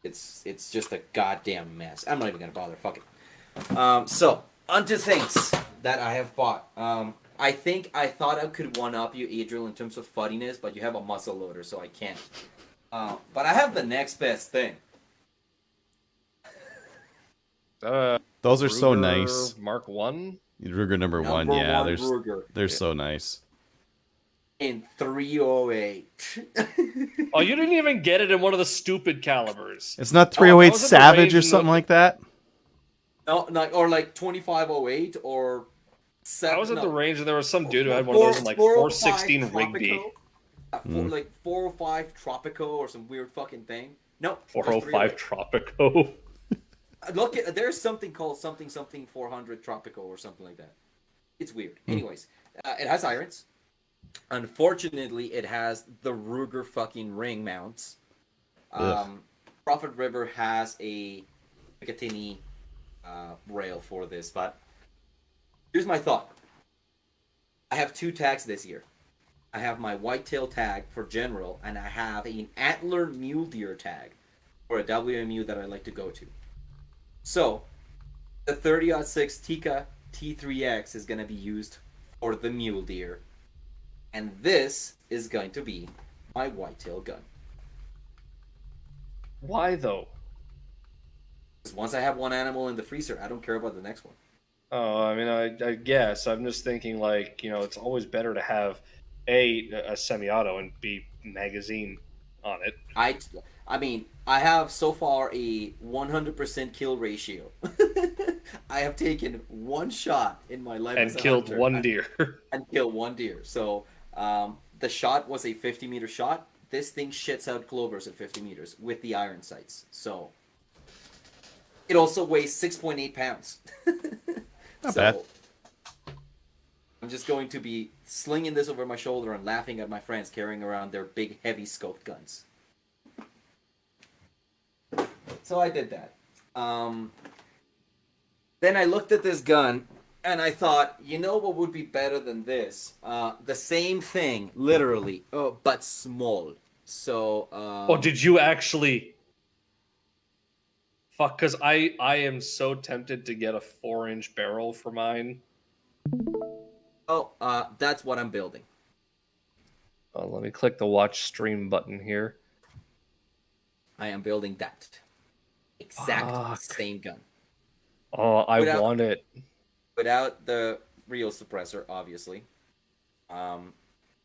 It's just a goddamn mess. I'm not even gonna bother. Fuck it. So onto things that I have bought. I think I thought I could one up you, Adriel, in terms of fuddiness, but you have a muzzle loader, so I can't. But I have the next best thing. Those are so Ruger nice. Mark 1. Ruger number one, Number yeah, one Ruger they're so nice. in 308. Oh, you didn't even get it in one of the stupid calibers. It's not Oh, I 308 was at the Savage range or in something the- like that. No, like or like 2508 or 7. I was at the range and there was some dude who had one Four- of those in like 405 416 Rigby. Tropico. Like 405 Tropico or some weird fucking thing. No, just 405 308. Tropico. Look at there's something called something 400 Tropico or something like that. It's weird. Anyways, it has irons. Unfortunately, it has the Ruger fucking ring mounts. Ugh. Prophet River has a Picatinny rail for this, but here's my thought. I have 2 tags this year. I have my whitetail tag for general, and I have an antler mule deer tag for a WMU that I like to go to. So, the 30-06 Tika T3X is going to be used for the mule deer, and this is going to be my whitetail gun. Why though? Because once I have one animal in the freezer, I don't care about the next one. Oh, I mean, I guess I'm just thinking like it's always better to have a semi-auto and B magazine on it. I mean, I have so far a 100% kill ratio. I have taken one shot in my life And as a killed hunter one deer. and killed one deer. So the shot was a 50-meter shot. This thing shits out clovers at 50 meters with the iron sights. So it also weighs 6.8 pounds. Not bad. I'm just going to be slinging this over my shoulder and laughing at my friends carrying around their big, heavy scoped guns. So I did that. Then I looked at this gun and I thought, you know what would be better than this? The same thing, literally, but small. So. Oh, did you actually? Fuck, because I am so tempted to get a 4-inch barrel for mine. Oh, that's what I'm building. Let me click the watch stream button here. I am building that exact Fuck. same gun. Oh, I want it. Without the real suppressor, obviously.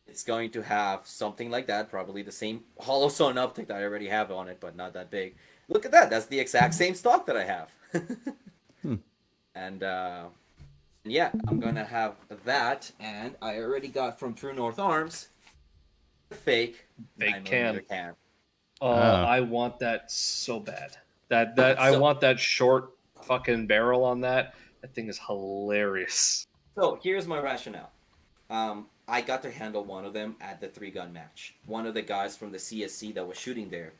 It's going to have something like that, probably the same hollow sawn optic that I already have on it, but not that big. Look at that, that's the exact same stock that I have. And yeah, I'm gonna have that, and I already got from True North Arms the fake 9mm can. I want that so bad. I want that short fucking barrel on that. That thing is hilarious. So here's my rationale. I got to handle one of them at the 3-gun match. One of the guys from the CSC that was shooting there,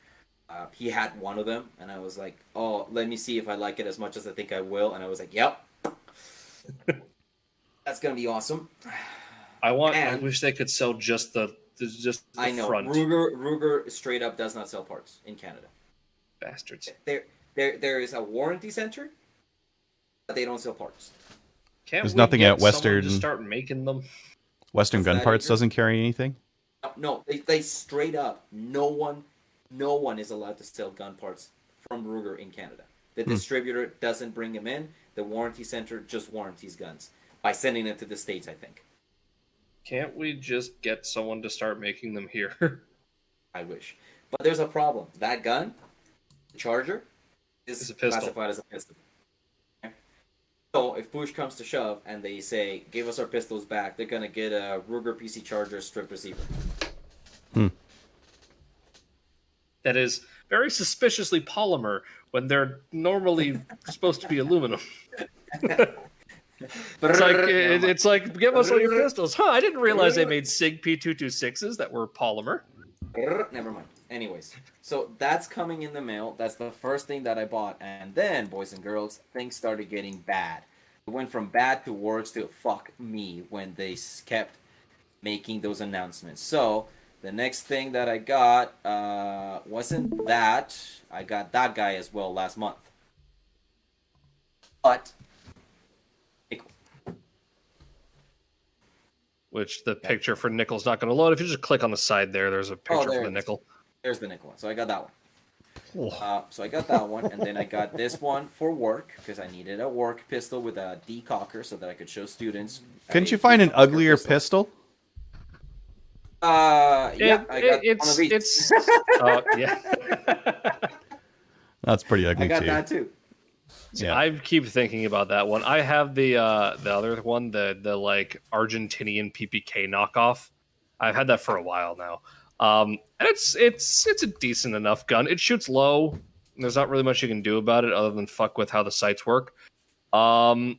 he had one of them, and I was like, "Oh, let me see if I like it as much as I think I will." And I was like, "Yep, that's gonna be awesome." I wish they could sell just the I know front. Ruger straight up does not sell parts in Canada. Bastards. There is a warranty center, but they don't sell parts. There's nothing at Western. To start making them. Western Gun Parts doesn't carry anything. No, they straight up. No one is allowed to sell gun parts from Ruger in Canada. The distributor doesn't bring them in. The warranty center just warranties guns by sending them to the States, I think. Can't we just get someone to start making them here? I wish. But there's a problem. That gun, the Charger, is a pistol. classified as a pistol. Okay? So if push comes to shove and they say, "Give us our pistols back," they're gonna get a Ruger PC Charger strip receiver. That is very suspiciously polymer when they're normally supposed to be aluminum. It's like, give us all your pistols. Huh, I didn't realize they made SIG P226s that were polymer. Never mind. Anyways, so that's coming in the mail. That's the first thing that I bought. And then, boys and girls, things started getting bad. It went from bad to worse to fuck me when they kept making those announcements. So, the next thing that I got wasn't that. I got that guy as well last month. But Which the picture for nickel's not going to load. If you just click on the side there's a picture for the nickel. There's the nickel one. So I got that one. So I got that one, and then I got this one for work because I needed a work pistol with a decocker so that I could show students. Couldn't you find an uglier pistol? Yeah, I got one of each. Yeah. That's pretty ugly too. I got that too. Yeah. I keep thinking about that one. I have the other one, the like Argentinian PPK knockoff. I've had that for a while now. And it's a decent enough gun. It shoots low. There's not really much you can do about it other than fuck with how the sights work. And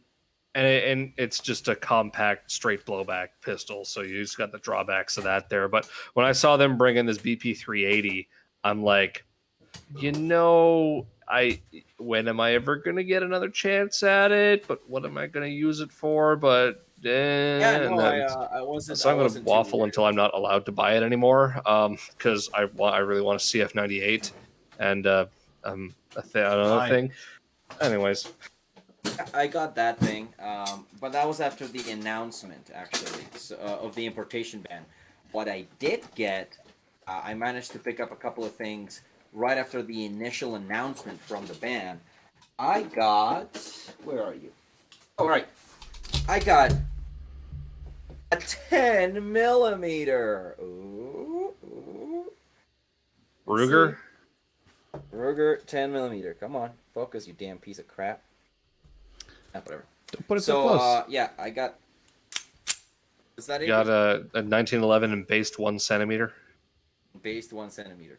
it's just a compact, straight blowback pistol, so you just got the drawbacks of that there. But when I saw them bring in this BP380, I'm like, when am I ever gonna get another chance at it? But what am I gonna use it for? But I wasn't. So I'm gonna waffle until I'm not allowed to buy it anymore. Because I really want a CF98 and another thing. Anyways. I got that thing, but that was after the announcement, actually, of the importation ban. What I did get, I managed to pick up a couple of things right after the initial announcement from the ban. I got... Where are you? Oh, right. I got a 10 millimeter. Ooh. Ruger? Ruger 10 millimeter. Come on. Focus, you damn piece of crap. Whatever. Don't put it so close. Yeah, I got. Is that it? Got a 1911 and based 1 centimeter. Based 1 centimeter,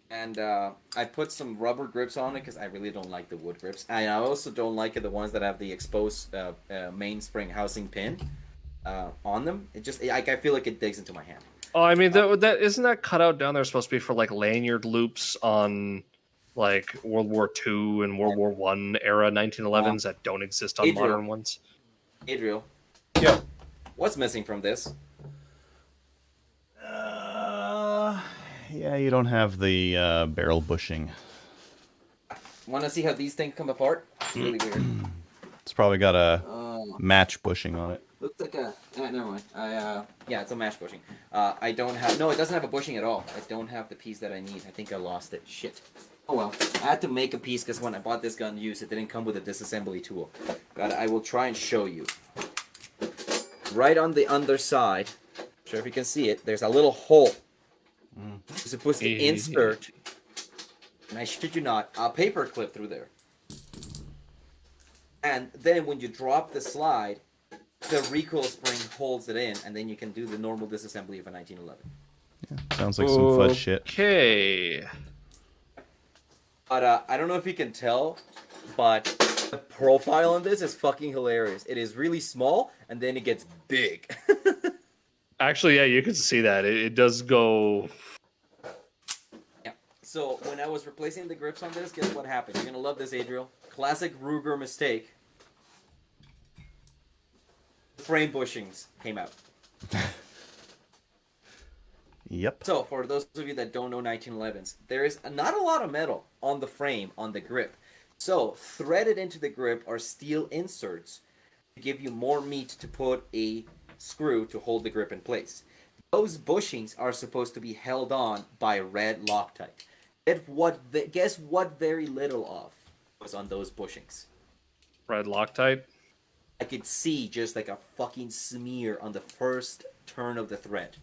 and I put some rubber grips on it because I really don't like the wood grips. And I also don't like the ones that have the exposed mainspring housing pin on them. It just I feel like it digs into my hand. Oh, I mean that isn't that cutout down there supposed to be for like lanyard loops on like World War II and World War One era 1911s that don't exist on modern ones. Adriel. Yeah. What's missing from this? Yeah, you don't have the barrel bushing. Want to see how these things come apart? It's really weird. It's probably got a match bushing on it. Looks like a... never mind. Yeah, it's a match bushing. I don't have... No, it doesn't have a bushing at all. I don't have the piece that I need. I think I lost it. Shit. Oh well. I had to make a piece because when I bought this gun used, it didn't come with a disassembly tool. But I will try and show you. Right on the underside, not sure if you can see it, there's a little hole. You're supposed to insert, and I shit you not, a paper clip through there. And then when you drop the slide, the recoil spring holds it in, and then you can do the normal disassembly of a 1911. Yeah, sounds like some fudge shit. Okay. But I don't know if you can tell, but the profile on this is fucking hilarious. It is really small, and then it gets big. Actually, yeah, you can see that. It does go... Yeah. So, when I was replacing the grips on this, guess what happened? You're going to love this, Adriel. Classic Ruger mistake. Frame bushings came out. Yep. So, for those of you that don't know 1911s, there is not a lot of metal on the frame, on the grip. So, threaded into the grip are steel inserts to give you more meat to put a screw to hold the grip in place. Those bushings are supposed to be held on by red Loctite. Guess what very little of was on those bushings? Red Loctite? I could see just like a fucking smear on the first turn of the thread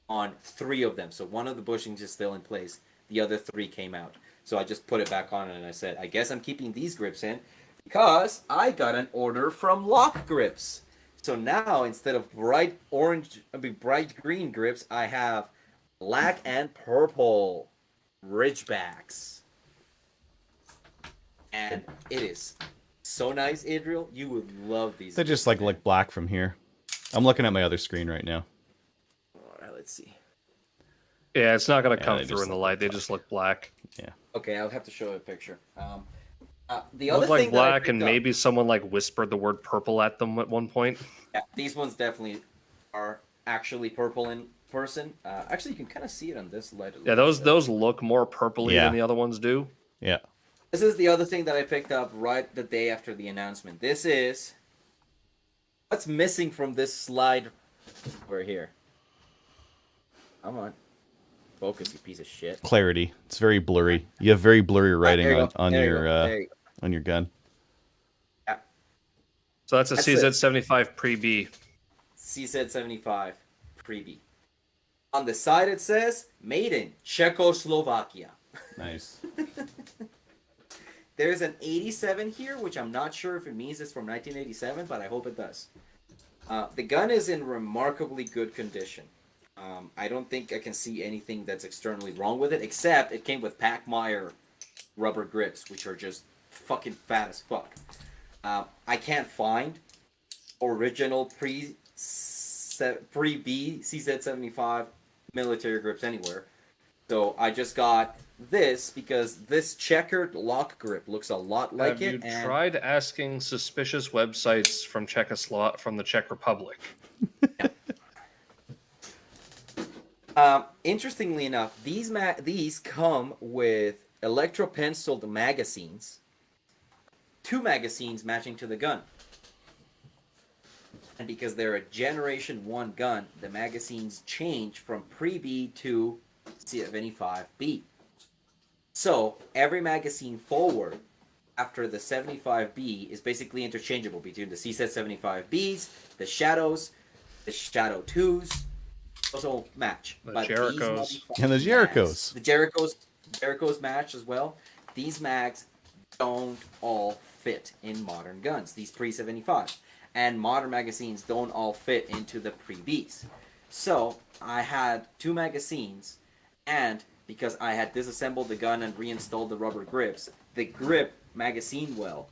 on 3 of them. So one of the bushings is still in place. The other 3 came out. So I just put it back on and I said, I guess I'm keeping these grips in Because I got an order from Lock Grips. So now instead of bright green grips, I have black and purple Ridgebacks. And it is so nice, Adriel. You would love these. They just like look black from here. I'm looking at my other screen right now. Alright, let's see. Yeah, it's not going to come they through just in the look light. They just look black. Yeah. Okay, I'll have to show you a picture. The They other look like thing that I black, and picked up- maybe someone like whispered the word purple at them at one point. Yeah, these ones definitely are actually purple in person. Actually, you can kind of see it on this light. Yeah, those look more purpley Yeah. than the other ones do. Yeah. This is the other thing that I picked up right the day after the announcement. This is what's missing from this slide over here. Come on. Focus, you piece of shit. Clarity. It's very blurry. You have very blurry writing There you on, go. on There you your go. There you go. on your gun. Yeah. So that's a That's it. CZ75 Pre-B. CZ75 Pre-B. On the side it says, made in Czechoslovakia. Nice. There's an 87 here, which I'm not sure if it means it's from 1987, but I hope it does. The gun is in remarkably good condition. I don't think I can see anything that's externally wrong with it, except it came with Packmeyer rubber grips, which are just fucking fat as fuck. I can't find original pre-B CZ75 military grips anywhere. So I just got this because this checkered lock grip looks a lot like Have it. you and tried asking suspicious websites from from the Czech Republic? Interestingly enough, these come with electro-penciled magazines. 2 magazines matching to the gun. And because they're a Generation 1 gun, the magazines change from Pre-B to CZ75B. So, every magazine forward after the 75B is basically interchangeable between the CZ75Bs, the Shadows, the Shadow 2s, those all match. The But Jerichos. these And the Jerichos. the Jerichos match as well. These mags don't all fit in modern guns, these pre-75. And modern magazines don't all fit into the pre-Bs. So, I had 2 magazines, and because I had disassembled the gun and reinstalled the rubber grips, the grip magazine well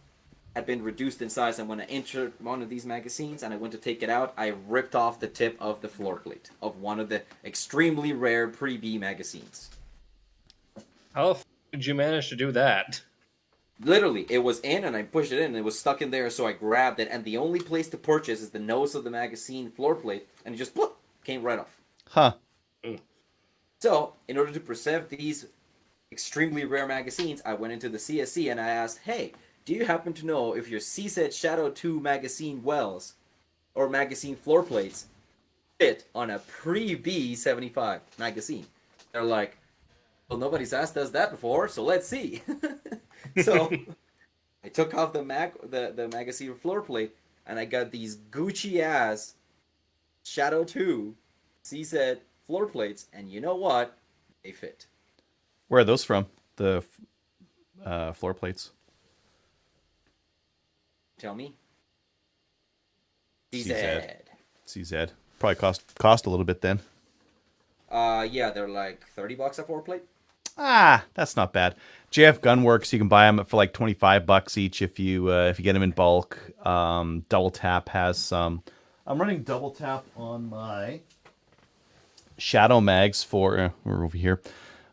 had been reduced in size, and when I entered one of these magazines and I went to take it out, I ripped off the tip of the floor plate of one of the extremely rare pre-B magazines. How the f- did you manage to do that? Literally, it was in and I pushed it in and it was stuck in there, so I grabbed it, and the only place to purchase is the nose of the magazine floor plate, and it just bloop, came right off. Huh. So, in order to preserve these extremely rare magazines, I went into the CSC and I asked, hey, do you happen to know if your CZ Shadow 2 magazine wells or magazine floor plates fit on a pre-B 75 magazine? They're like, well, nobody's asked us that before, so let's see. So I took off the magazine floor plate, and I got these Gucci ass Shadow 2 CZ floor plates, and you know what? They fit. Where are those from? The floor plates. Tell me. CZ. CZ. Probably cost a little bit then. Yeah, they're like $30 a floor plate. Ah, that's not bad. JF Gunworks, you can buy them for like $25 each if you get them in bulk. Double Tap has some. I'm running Double Tap on my Shadow mags for we're over here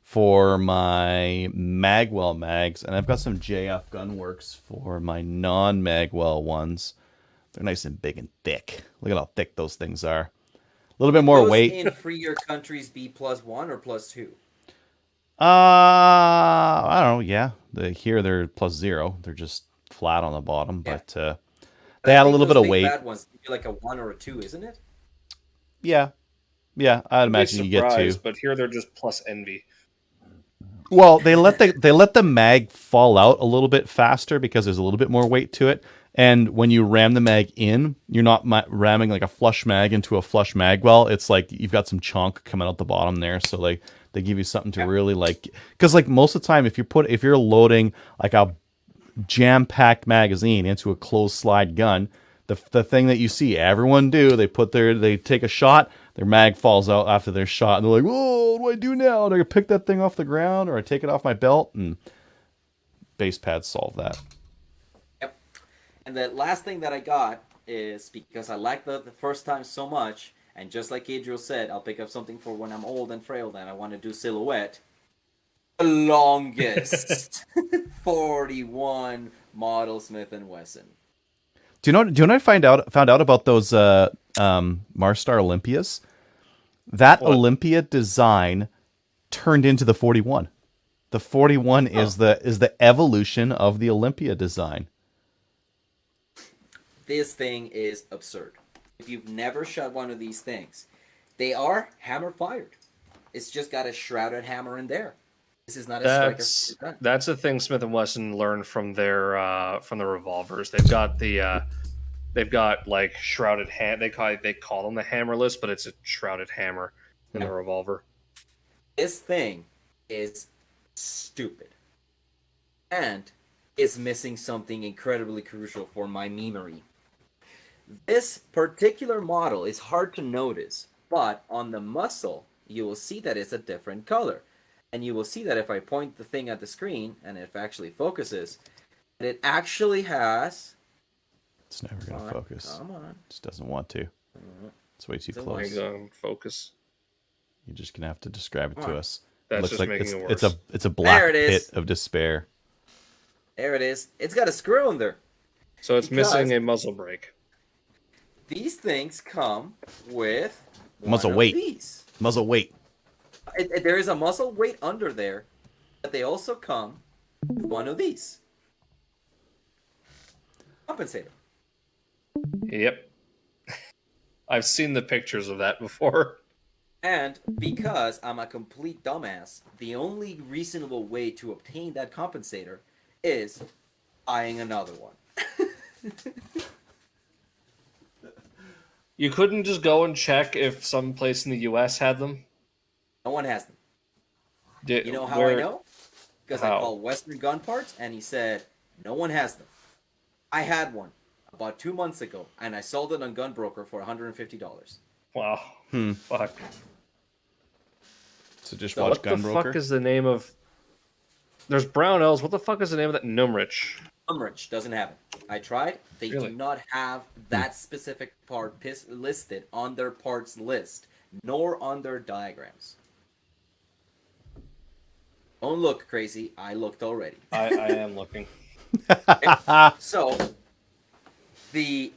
for my Magwell mags, and I've got some JF Gunworks for my non-Magwell ones. They're nice and big and thick. Look at how thick those things are. A little bit more Those weight. in freer countries be +1 or +2? I don't know. Yeah, here they're +0. They're just flat on the bottom, Yeah. but they had a little bit of weight. Bad ones be like a 1 or a 2, isn't it? Yeah, I'd I'd be imagine you get 2. surprised, but here they're just plus envy. Well, they let the mag fall out a little bit faster because there's a little bit more weight to it. And when you ram the mag in, you're not ramming like a flush mag into a flush mag well. It's like you've got some chunk coming out the bottom there. So like they give you something to really like, because like most of the time if you're loading like a jam-packed magazine into a closed slide gun. The thing that you see everyone do, they take a shot, their mag falls out after their shot, and they're like, "Whoa, what do I do now? Do I pick that thing off the ground, or I take it off my belt?" And base pads solve that. Yep. And the last thing that I got is because I liked the first time so much, and just like Adriel said, I'll pick up something for when I'm old and frail and I want to do silhouette. The longest 41 model Smith & Wesson. Do you know what I found out about those Marstar Olympias? That What? Olympia design turned into the 41. The 41 is the evolution of the Olympia design. This thing is absurd. If you've never shot one of these things, they are hammer fired. It's just got a shrouded hammer in there. This is not a striker gun. That's a thing Smith and Wesson learned from their revolvers. They've got like shrouded hand. They call them the hammerless, but it's a shrouded hammer in the revolver. This thing is stupid, and is missing something incredibly crucial for my memory. This particular model is hard to notice, but on the muzzle, you will see that it's a different color. And you will see that if I point the thing at the screen, and it actually focuses, it actually has... It's never going to focus. Come on. It just doesn't want to. It's way too close. Focus. You're just going to have to describe it to us. That's it looks just like making it worse. It's a black There it is. pit of despair. There it is. It's got a screw in there. So it's missing a muzzle brake. These things come with Muzzle weight. These. Muzzle weight. There is a muzzle weight under there, but they also come with one of these. Compensator. Yep. I've seen the pictures of that before. And because I'm a complete dumbass, the only reasonable way to obtain that compensator is buying another one. You couldn't just go and check if some place in the U.S. had them? No one has them. You know how where, I know? Because I called Western Gun Parts, and he said, no one has them. I had one about 2 months ago, and I sold it on Gunbroker for $150. Wow. Fuck. So just watch Gunbroker. What the fuck Gunbroker. is the name of... There's Brown L's. What the fuck is the name of that? Numrich. Numrich doesn't have it. I tried. They Really? do not have that specific part listed on their parts list, nor on their diagrams. Don't look crazy. I looked already. I am looking. So, the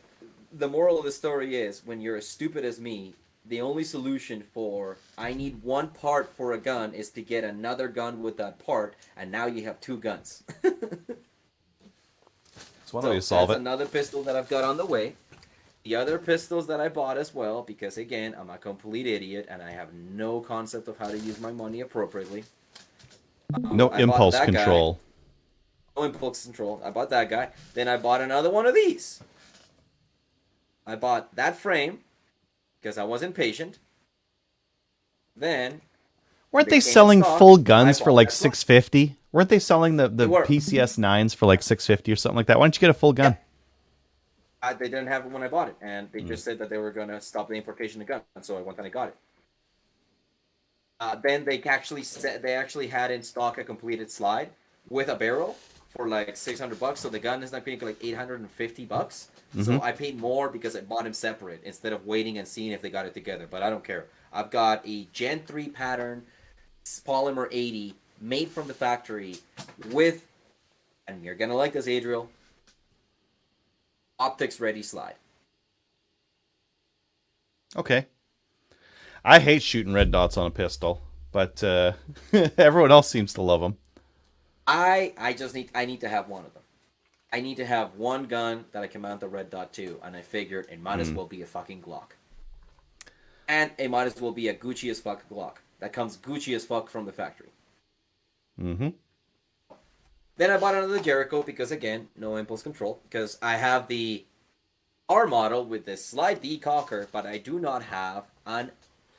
moral of the story is, when you're as stupid as me, the only solution for I need one part for a gun is to get another gun with that part, and now you have two guns. It's one way to solve that's it. another pistol that I've got on the way. The other pistols that I bought as well, because again, I'm a complete idiot and I have no concept of how to use my money appropriately. No I impulse bought that control. guy. No impulse control. I bought that guy. Then I bought another one of these. I bought that frame because I was impatient. Then Weren't they came in selling stock, full and I guns for bought like that one. $650? Weren't they selling the They were. PCS 9s for like $650 or something like that? Why don't you get a full gun? Yeah. They didn't have it when I bought it, and they just said that they were going to stop the importation of guns, so I went and I got it. Then they actually had in stock a completed slide with a barrel for like $600. So the gun is not being like $850. So I paid more because I bought them separate instead of waiting and seeing if they got it together. But I don't care. I've got a Gen 3 pattern polymer 80 made from the factory with, and you're gonna like this, Adriel, optics ready slide. Okay. I hate shooting red dots on a pistol, but everyone else seems to love them. I need to have one of them. I need to have one gun that I can mount the red dot to, and I figured it might as well be a fucking Glock. And it might as well be a Gucci as fuck Glock. That comes Gucci as fuck from the factory. Mm-hmm. Then I bought another Jericho because, again, no impulse control. Because I have the R model with the slide D cocker, but I do not have an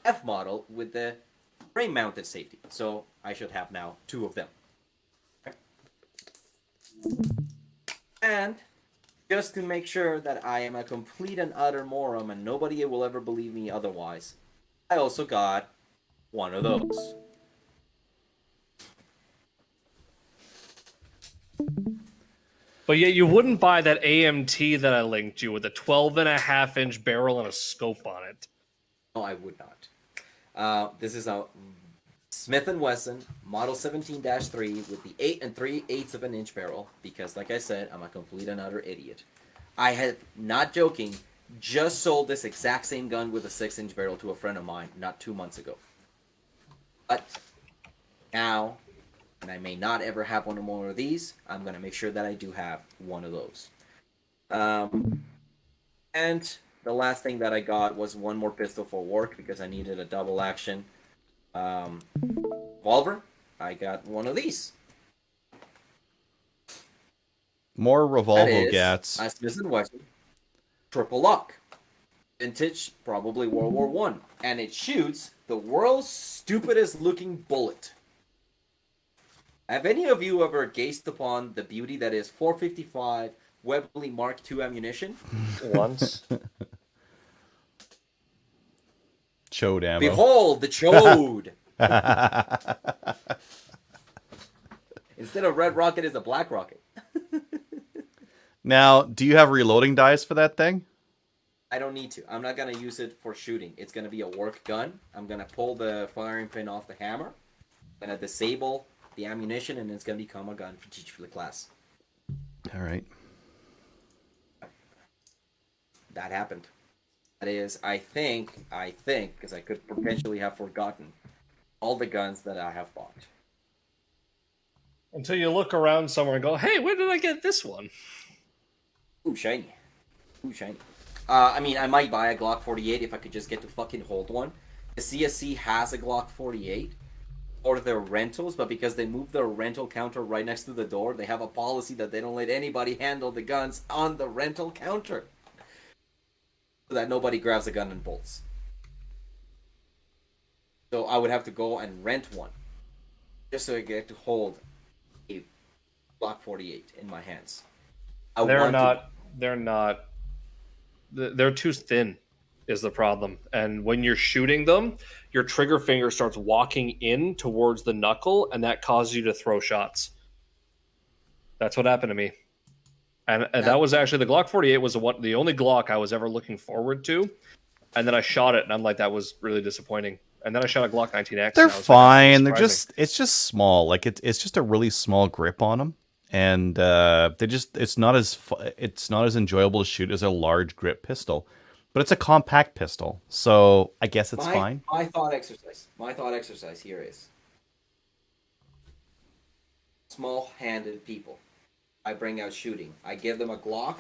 F model with the frame mounted safety. So I should have now two of them. And just to make sure that I am a complete and utter moron and nobody will ever believe me otherwise, I also got one of those. But yet you wouldn't buy that AMT that I linked you with a 12.5-inch barrel and a scope on it. No, I would not. This is a Smith & Wesson Model 17-3 with the 8 3/8 of an inch barrel because, like I said, I'm a complete and utter idiot. I had, not joking, just sold this exact same gun with a 6-inch barrel to a friend of mine not 2 months ago. But now, and I may not ever have one more of these, I'm going to make sure that I do have one of those. And the last thing that I got was one more pistol for work because I needed a double action revolver. I got one of these. More That revolvo is gats. a Smith & Wesson triple lock. Vintage, probably World War One. And it shoots the world's stupidest looking bullet. Have any of you ever gazed upon the beauty that is 455 Webley Mark II ammunition? Once. Chode ammo. Behold the chode! Instead of red rocket, is a black rocket. Now, do you have reloading dice for that thing? I don't need to. I'm not going to use it for shooting. It's going to be a work gun. I'm going to pull the firing pin off the hammer. I'm going to disable the ammunition, and it's going to become a gun for teach for the class. All right. That happened. That is, I think, because I could potentially have forgotten all the guns that I have bought. Until you look around somewhere and go, hey, where did I get this one? Ooh, shiny. Ooh, shiny. I mean, I might buy a Glock 48 if I could just get to fucking hold one. The CSC has a Glock 48 for their rentals, but because they moved their rental counter right next to the door, they have a policy that they don't let anybody handle the guns on the rental counter. So that nobody grabs a gun and bolts. So I would have to go and rent one. Just so I get to hold a Glock 48 in my hands. They're too thin is the problem. And when you're shooting them, your trigger finger starts walking in towards the knuckle, and that causes you to throw shots. That's what happened to me. And that was actually, the Glock 48 was the only Glock I was ever looking forward to. And then I shot it, and I'm like, that was really disappointing. And then I shot a Glock 19X. They're fine. They're it's just small. Like it's just a really small grip on them. And it's not as enjoyable to shoot as a large grip pistol, but it's a compact pistol, so I guess it's fine. My thought exercise here is small-handed people. I bring out shooting. I give them a Glock.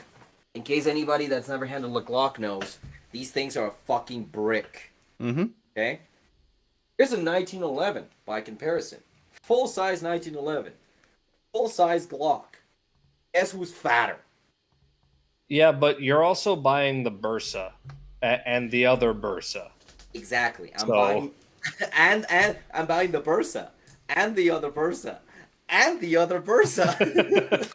In case anybody that's never handled a Glock knows, these things are a fucking brick. Mm-hmm. Okay. Here's a 1911 by comparison, full-size 1911. Full-size Glock. Guess who's fatter? Yeah, but you're also buying the Bursa and the other Bursa. Exactly. I'm buying and I'm buying the Bursa and the other Bursa and the other Bursa.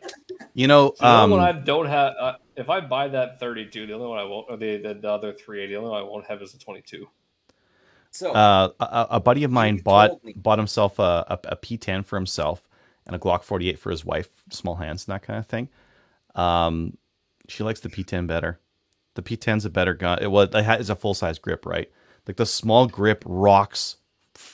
You know, the only one I don't have. If I buy that 32, the only one I won't, or the other 380, the only one I won't have is the 22. So a buddy of mine bought himself a P10 for himself and a Glock 48 for his wife, small hands and that kind of thing. She likes the P10 better. The P10's a better gun. It's a full-size grip, right? Like the small grip rocks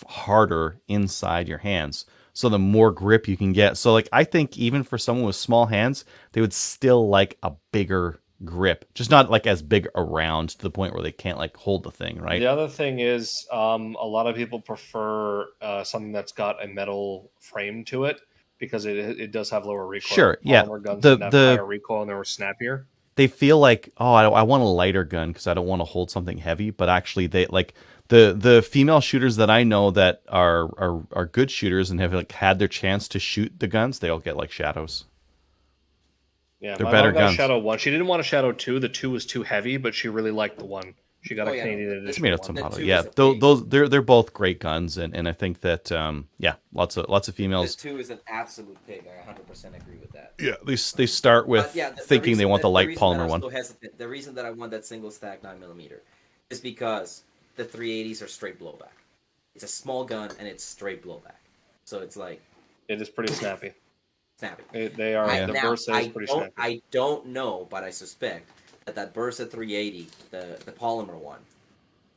harder inside your hands. So the more grip you can get. So like I think even for someone with small hands, they would still like a bigger grip. Just not like as big around to the point where they can't like hold the thing, right? The other thing is a lot of people prefer something that's got a metal frame to it, because it does have lower recoil. Sure, yeah. Polymer guns have higher recoil and they were snappier. They feel like, I want a lighter gun because I don't want to hold something heavy. But actually, they like the female shooters that I know that are good shooters and have like had their chance to shoot the guns. They all get like shadows. Yeah, they're my better mom got guns. Shadow 1. She didn't want a Shadow 2. The 2 was too heavy, but she really liked the 1. She got a Canadian edition. Tomato, one. tomato. Yeah, those they're both great guns, and I think that lots of females. The 2 is an absolute pig. I 100% agree with that. Yeah, they start with thinking they want the light polymer one. The reason that I want that single stack 9mm is because the 380s are straight blowback. It's a small gun and it's straight blowback, so it's like it is pretty snappy. They are. The Bursa is pretty snappy. I don't know, but I suspect that Bursa 380, the polymer one,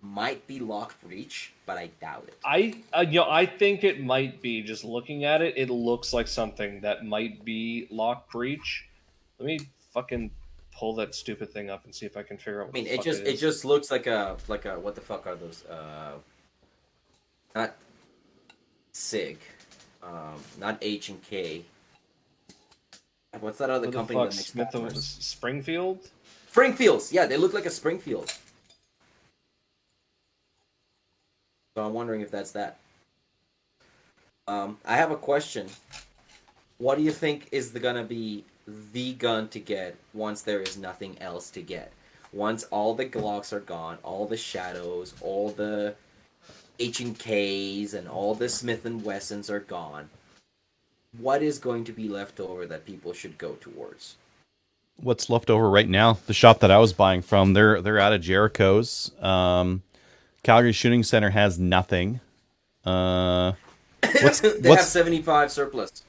might be locked breech, but I doubt it. I think it might be. Just looking at it, it looks like something that might be locked breech. Let me fucking pull that stupid thing up and see if I can figure out. What it just looks like a what the fuck are those? Not SIG, not H&K. What's that other company that makes polymers? Springfield? Springfields, yeah, they look like a Springfield. So I'm wondering if that's that. I have a question. What do you think is gonna be the gun to get once there is nothing else to get? Once all the Glocks are gone, all the Shadows, all the H&Ks, and all the Smith & Wessons are gone. What is going to be left over that people should go towards? What's left over right now? The shop that I was buying from, they're out of Jericho's. Calgary Shooting Center has nothing. They have 75 surplus.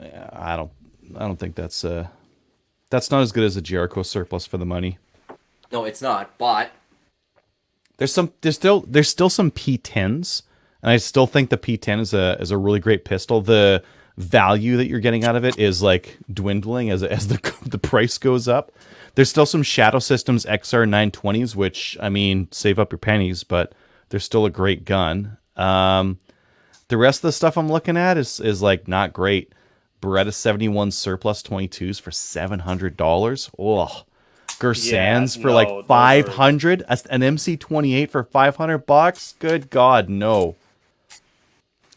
Yeah, I don't think that's not as good as a Jericho surplus for the money. No, it's not. But there's still some P10s, and I still think the P10 is a really great pistol. The value that you're getting out of it is like dwindling as the price goes up. There's still some Shadow Systems XR 920s, which, I mean, save up your pennies, but they're still a great gun. The rest of the stuff I'm looking at is like not great. Beretta 71 surplus 22s for $700. Oh, Gersans for like 500. An MC28 for $500. Good God, no.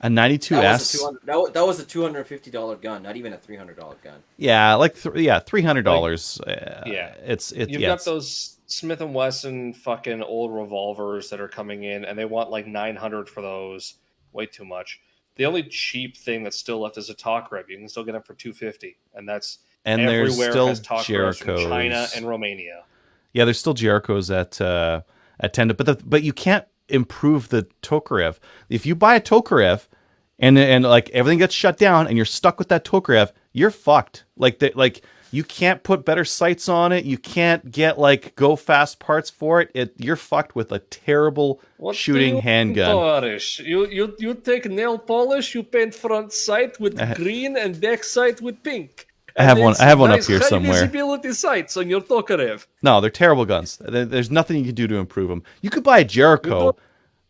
A 92S. That was a $250 gun, not even a $300 gun. Yeah, $300. You've got those Smith & Wesson fucking old revolvers that are coming in, and they want like $900 for those. Way too much. The only cheap thing that's still left is a talk rep. You can still get them for $250, and that's everywhere still has talk reps from China and Romania. Yeah, there's still Jericho's at 10, but you can't improve the Tokarev. If you buy a Tokarev and like everything gets shut down and you're stuck with that Tokarev, you're fucked. Like you can't put better sights on it. You can't get like go fast parts for it. You're fucked with a terrible shooting handgun. Polish? You take nail polish, you paint front sight with green and back sight with pink. I have one up here somewhere. Visibility sights on your Tokarev. No, they're terrible guns. There's nothing you can do to improve them. You could buy a Jericho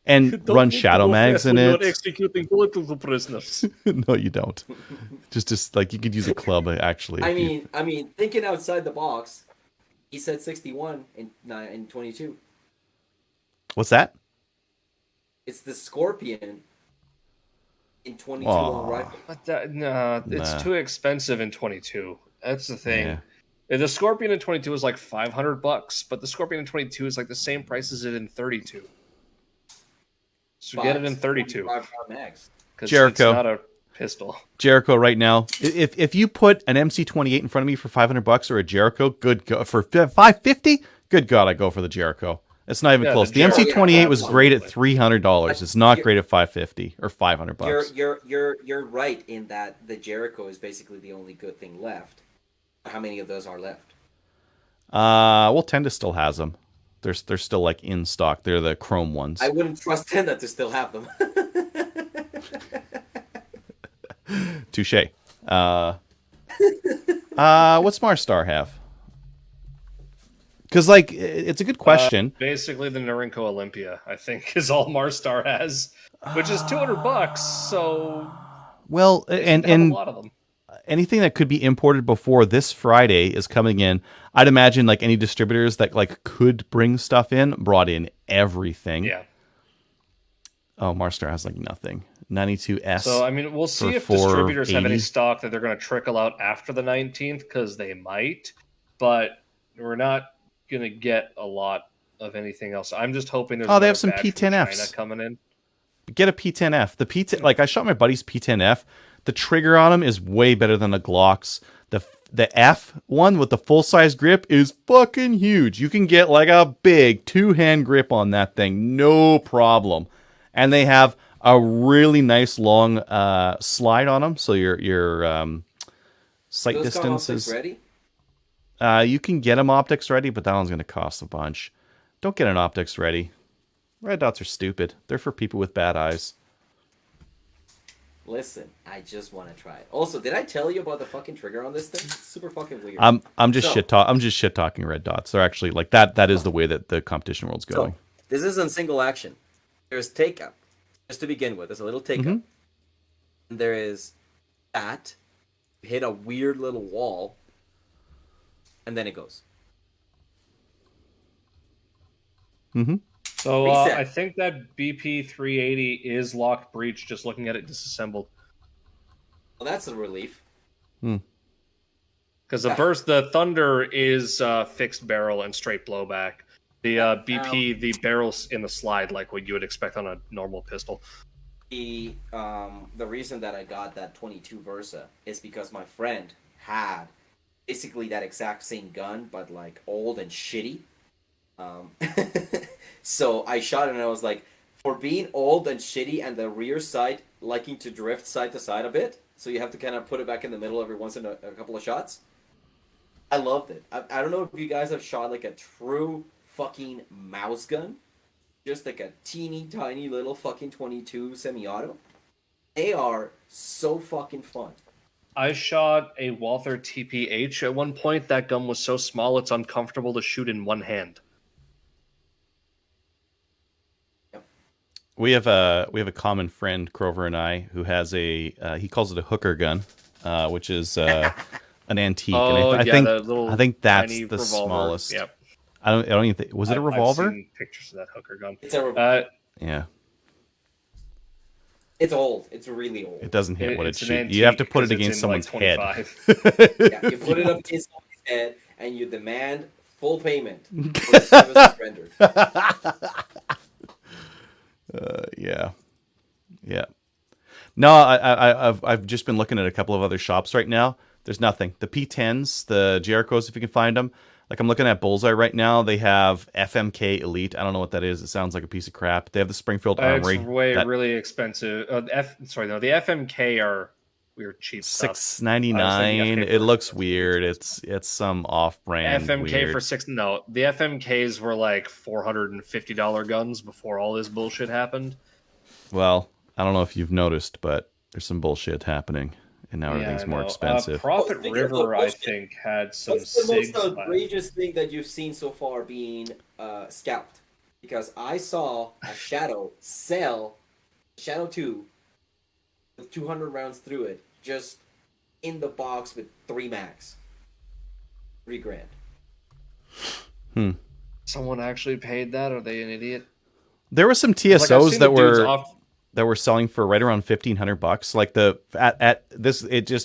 and run shadow mags in it. You're executing political prisoners. No, you don't. Just like you could use a club actually. I mean, thinking outside the box, he said 61 in 22. What's that? It's the Scorpion in 22 on rifle. But it's too expensive in 22. That's the thing. Yeah. The Scorpion in 22 is like $500, but the Scorpion in 22 is like the same price as it in 32. So get it in 32. Jericho. It's not a pistol. Jericho right now. If you put an MC28 in front of me for $500 or a Jericho, good God, for $550, good God, I go for the Jericho. It's not even close. The MC28 was great at $300. It's not great at $550 or $500. You're right in that the Jericho is basically the only good thing left. How many of those are left? Well, Tenda still has them. They're still like in stock. They're the chrome ones. I wouldn't trust Tenda to still have them. Touche. What's Marstar have? Because like it's a good question. Basically, the Norinco Olympia, I think, is all Marstar has, which is $200. So well, and a lot of them. Anything that could be imported before this Friday is coming in. I'd imagine like any distributors that like could bring stuff in brought in everything. Yeah. Oh, Marstar has like nothing. 92S. So I mean, we'll see if distributors have any stock that they're going to trickle out after the 19th, because they might. But we're not going to get a lot of anything else. I'm just hoping there's Oh, they have another some batch from China P10Fs. coming in. Get a P10F. The P10, like I shot my buddy's P10F. The trigger on him is way better than a Glock's. The F one with the full size grip is fucking huge. You can get like a big 2-hand grip on that thing, no problem. And they have a really nice long slide on them, so your sight Those come distance optics is. ready? You can get them optics ready, but that one's going to cost a bunch. Don't get an optics ready. Red dots are stupid. They're for people with bad eyes. Listen, I just want to try it. Also, did I tell you about the fucking trigger on this thing? It's super fucking weird. I'm just shit talking red dots. They're actually like that. That is the way that the competition world's going. So, this isn't single action. There's take up. Just to begin with, there's a little take up. And there is that. You hit a weird little wall. And then it goes. So Reset. I think that BP 380 is locked breech. Just looking at it disassembled. Well, that's a relief. Because the Thunder is fixed barrel and straight blowback. The BP, the barrel's in the slide, like what you would expect on a normal pistol. The reason that I got that 22 Versa is because my friend had basically that exact same gun, but like old and shitty. So I shot it and I was like, for being old and shitty and the rear sight liking to drift side to side a bit, so you have to kind of put it back in the middle every once in a couple of shots. I loved it. I don't know if you guys have shot like a true fucking mouse gun. Just like a teeny tiny little fucking 22 semi-auto. They are so fucking fun. I shot a Walther TPH at one point. That gun was so small it's uncomfortable to shoot in one hand. We have a common friend, Crover and I, who has a he calls it a hooker gun, which is an antique. Oh, and I think that's tiny the revolver. smallest. Yep. I don't even think was it a revolver? I've seen pictures of that hooker gun. It's a revolver. Yeah. It's old. It's really old. It doesn't hit what it It's an shoots. antique You have to put it 'cause it's against in, someone's like, head. 25. Yeah, you put it up against someone's head and you demand full payment for the services rendered. Yeah. No, I've just been looking at a couple of other shops right now. There's nothing. The P10s, the Jerichos, if you can find them. Like I'm looking at Bullseye right now. They have FMK Elite. I don't know what that is. It sounds like a piece of crap. They have the Springfield Armory. It's really expensive. The FMK are weird cheap stuff. $6.99. It looks weird. It's some off-brand FMK weird. for $6. No, the FMKs were like $450 guns before all this bullshit happened. Well, I don't know if you've noticed, but there's some bullshit happening, and now everything's more expensive. Prophet River, I think, had some. What's the most outrageous thing that you've seen so far being scalped? Because I saw a Shadow sell Shadow 2 with 200 rounds through it, just in the box with 3 mags. $3,000. Someone actually paid that? Are they an idiot? There were some TSOs that were selling for right around $1,500. Like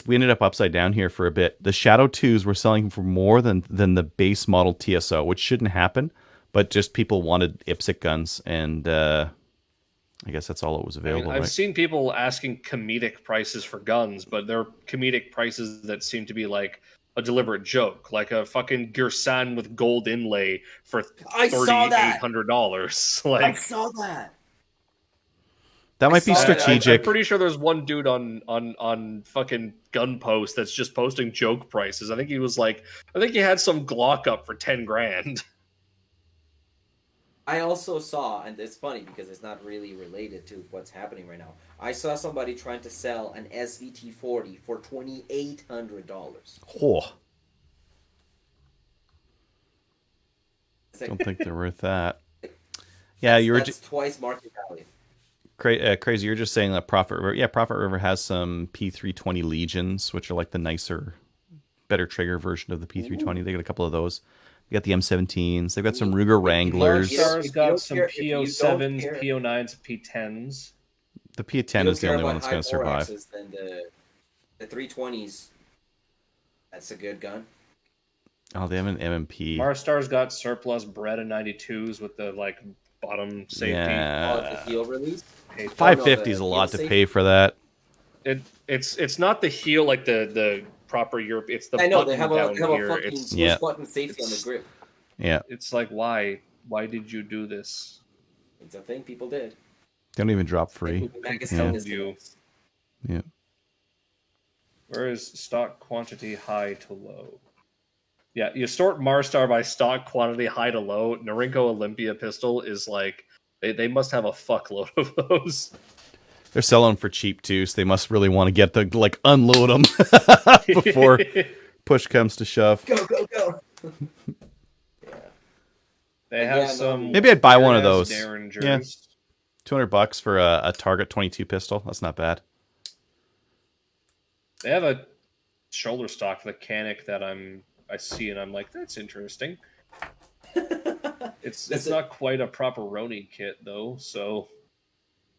we ended up upside down here for a bit. The Shadow 2s were selling for more than the base model TSO, which shouldn't happen, but just people wanted IPSC guns, and I guess that's all that was available. I've seen people asking comedic prices for guns, but they're comedic prices that seem to be like a deliberate joke, like a fucking Girsan with gold inlay for $3,800. Like, I saw that. That might be strategic. I'm pretty sure there's one dude on fucking Gun Post that's just posting joke prices. I think he had some Glock up for $10,000. I also saw, and it's funny because it's not really related to what's happening right now. I saw somebody trying to sell an SVT-40 for $2,800. Oh. Don't think they're worth that. Yeah, that's twice market value. Crazy. You're just saying that Prophet River. Yeah, Prophet River has some P320 Legions, which are like the nicer, better trigger version of the P320. They got a couple of those. They got the M17s. They've got some Ruger Wranglers. Star's got some PO7s, PO9s, P10s. The P10 is the only one that's going to survive. Then the 320s, that's a good gun. Oh, they have an MMP. Marstar's got surplus bred in 92s with the like bottom safety. The Yeah. heel release. Hey, 550 is a lot to pay for that. it's not the heel like the proper Europe. It's the I know button they have down a here. fucking It's push button safety on the grip. Yeah. it's like why did you do this? It's a thing people did. They don't even drop free. Told you. Yeah. Where is stock quantity high to low? Yeah, you sort Marstar by stock quantity high to low. Norinco Olympia pistol is like they must have a fuckload of those. They're selling for cheap too, so they must really want to get the like unload them before push comes to shove. Go. Yeah. They have some. Maybe I'd buy one of those. Derringers. Yeah. $200 for a Target 22 pistol. That's not bad. They have a shoulder stock for the Canic that I see and I'm like, that's interesting. It's not quite a proper Ronin kit though, so.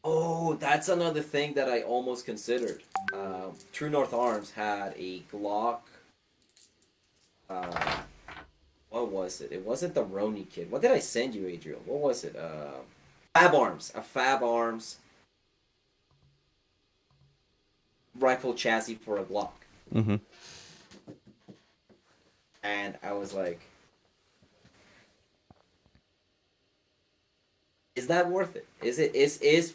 Oh, that's another thing that I almost considered. True North Arms had a Glock. What was it? It wasn't the Ronin kit. What did I send you, Adriel? What was it? Fab Arms. A Fab Arms rifle chassis for a Glock. Mm-hmm. And I was like, is that worth it? Is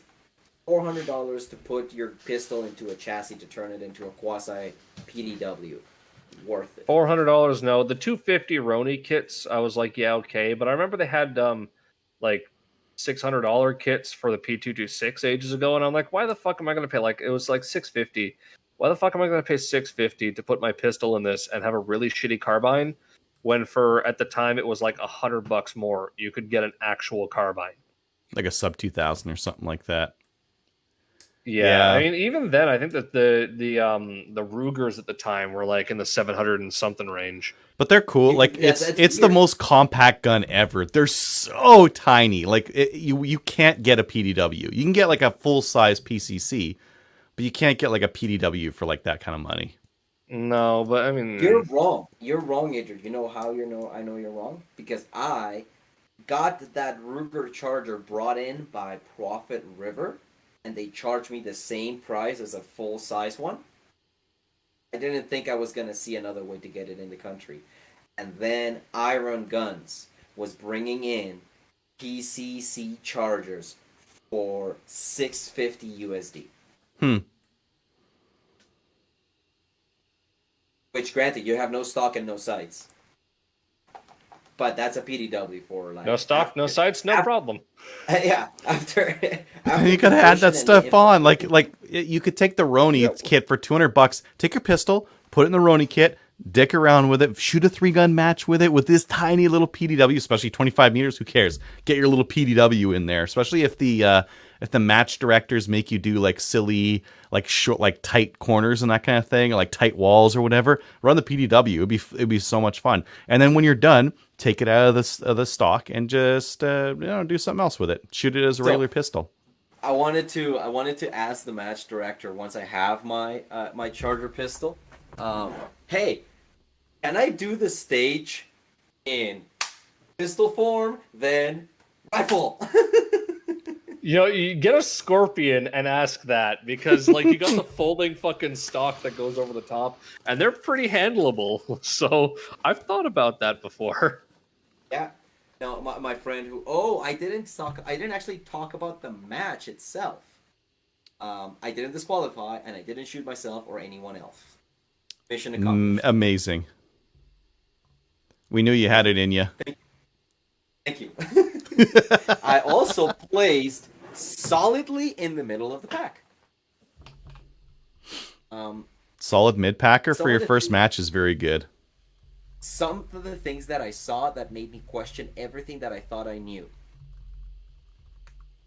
$400 to put your pistol into a chassis to turn it into a quasi PDW worth it? $400 no. The 250 Roni kits, I was like, yeah, okay. But I remember they had like $600 kits for the P226 ages ago, and I'm like, why the fuck am I going to pay? Like, it was like $650. Why the fuck am I going to pay $650 to put my pistol in this and have a really shitty carbine? When for at the time it was like $100 more, you could get an actual carbine, like a sub 2000 or something like that. Yeah, I mean, even then, I think that the Rugers at the time were like in the 700 and something range. But they're cool. Like it's the most compact gun ever. They're so tiny. Like you can't get a PDW. You can get like a full size PCC, but you can't get like a PDW for like that kind of money. No, but I mean, you're wrong. You're wrong, Adrian. You know how I know you're wrong? Because I got that Ruger Charger brought in by Profit River, and they charged me the same price as a full size one. I didn't think I was gonna see another way to get it in the country, and then Iron Guns was bringing in PCC chargers for $650 USD. Which, granted, you have no stock and no sights. But that's a PDW for like... No stock, no sights, no problem. Yeah, after you could add that stuff on. Like you could take the Roni kit for $200. Take your pistol, put it in the Roni kit, dick around with it, shoot a 3-gun match with it with this tiny little PDW, especially 25 meters. Who cares? Get your little PDW in there, especially if the match directors make you do like silly, like short, like tight corners and that kind of thing, or like tight walls or whatever. Run the PDW. It'd be so much fun. And then when you're done, take it out of the stock and just do something else with it. Shoot it as a regular pistol. I wanted to ask the match director once I have my my Charger pistol. Hey, can I do the stage in pistol form, then rifle? You get a Scorpion and ask that, because like you got the folding fucking stock that goes over the top, and they're pretty handleable. So I've thought about that before. Yeah. No, my friend who I didn't actually talk about the match itself. I didn't disqualify, and I didn't shoot myself or anyone else. Mission accomplished. Amazing. We knew you had it in you. Thank you. I also placed solidly in the middle of the pack. Solid mid-packer for your first match is very good. Some of the things that I saw that made me question everything that I thought I knew.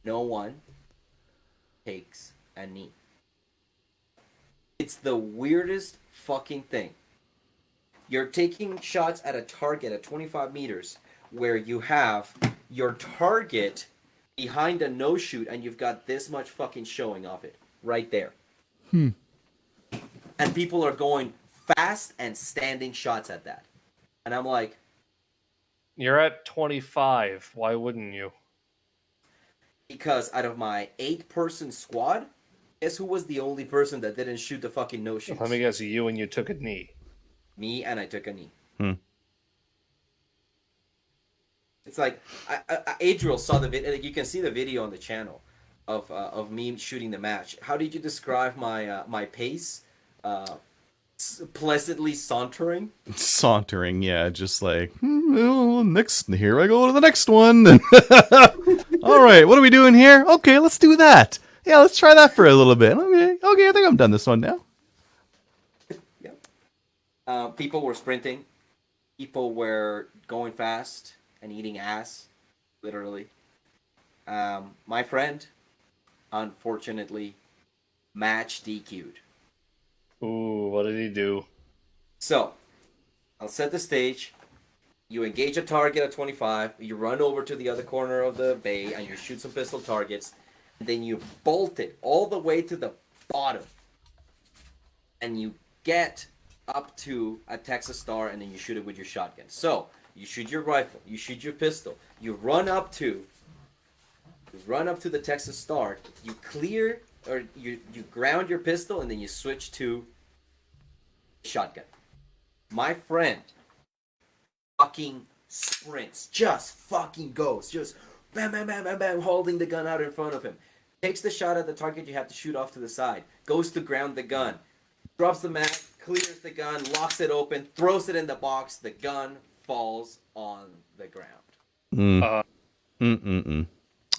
No one takes a knee. It's the weirdest fucking thing. You're taking shots at a target at 25 meters where you have your target behind a no-shoot and you've got this much fucking showing of it right there. And people are going fast and standing shots at that. And I'm like, You're at 25. Why wouldn't you? because out of my 8-person squad, guess who was the only person that didn't shoot the fucking no shoots? Let me guess, you and you took a knee. Me, and I took a knee. Hmm. It's like Adriel saw the video. You can see the video on the channel of me shooting the match. How did you describe my my pace? Pleasantly sauntering. Sauntering, yeah, just like well, next. Here I go to the next one. All right, what are we doing here? Okay, let's do that. Yeah, let's try that for a little bit. Okay, I think I'm done this one now. Yep. People were sprinting. People were going fast and eating ass, literally. My friend, unfortunately, match DQ'd. Ooh, what did he do? So, I'll set the stage. You engage a target at 25. You run over to the other corner of the bay and you shoot some pistol targets. And then you bolt it all the way to the bottom. And you get up to a Texas Star and then you shoot it with your shotgun. So, you shoot your rifle. You shoot your pistol. You run up to the Texas Star. You clear or you ground your pistol and then you switch to shotgun. My friend fucking sprints, just fucking goes, just bam, bam, bam, bam, bam, holding the gun out in front of him. Takes the shot at the target you have to shoot off to the side. Goes to ground the gun. Drops the mag, clears the gun, locks it open, throws it in the box. The gun falls on the ground.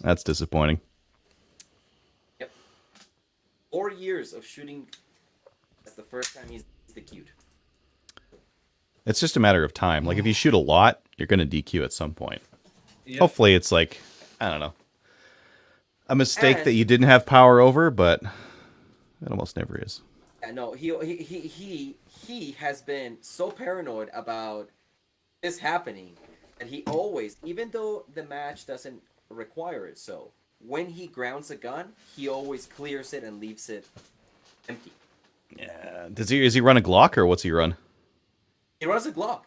That's disappointing. Yep. 4 years of shooting. That's the first time he's DQ'd. It's just a matter of time. Like if you shoot a lot, you're going to DQ at some point. Yep. Hopefully, it's like I don't know, a mistake And- that you didn't have power over, but it almost never is. Yeah, no, he has been so paranoid about this happening that he always, even though the match doesn't require it so, when he grounds a gun, he always clears it and leaves it empty. Yeah. Is he run a Glock or what's he run? He runs a Glock.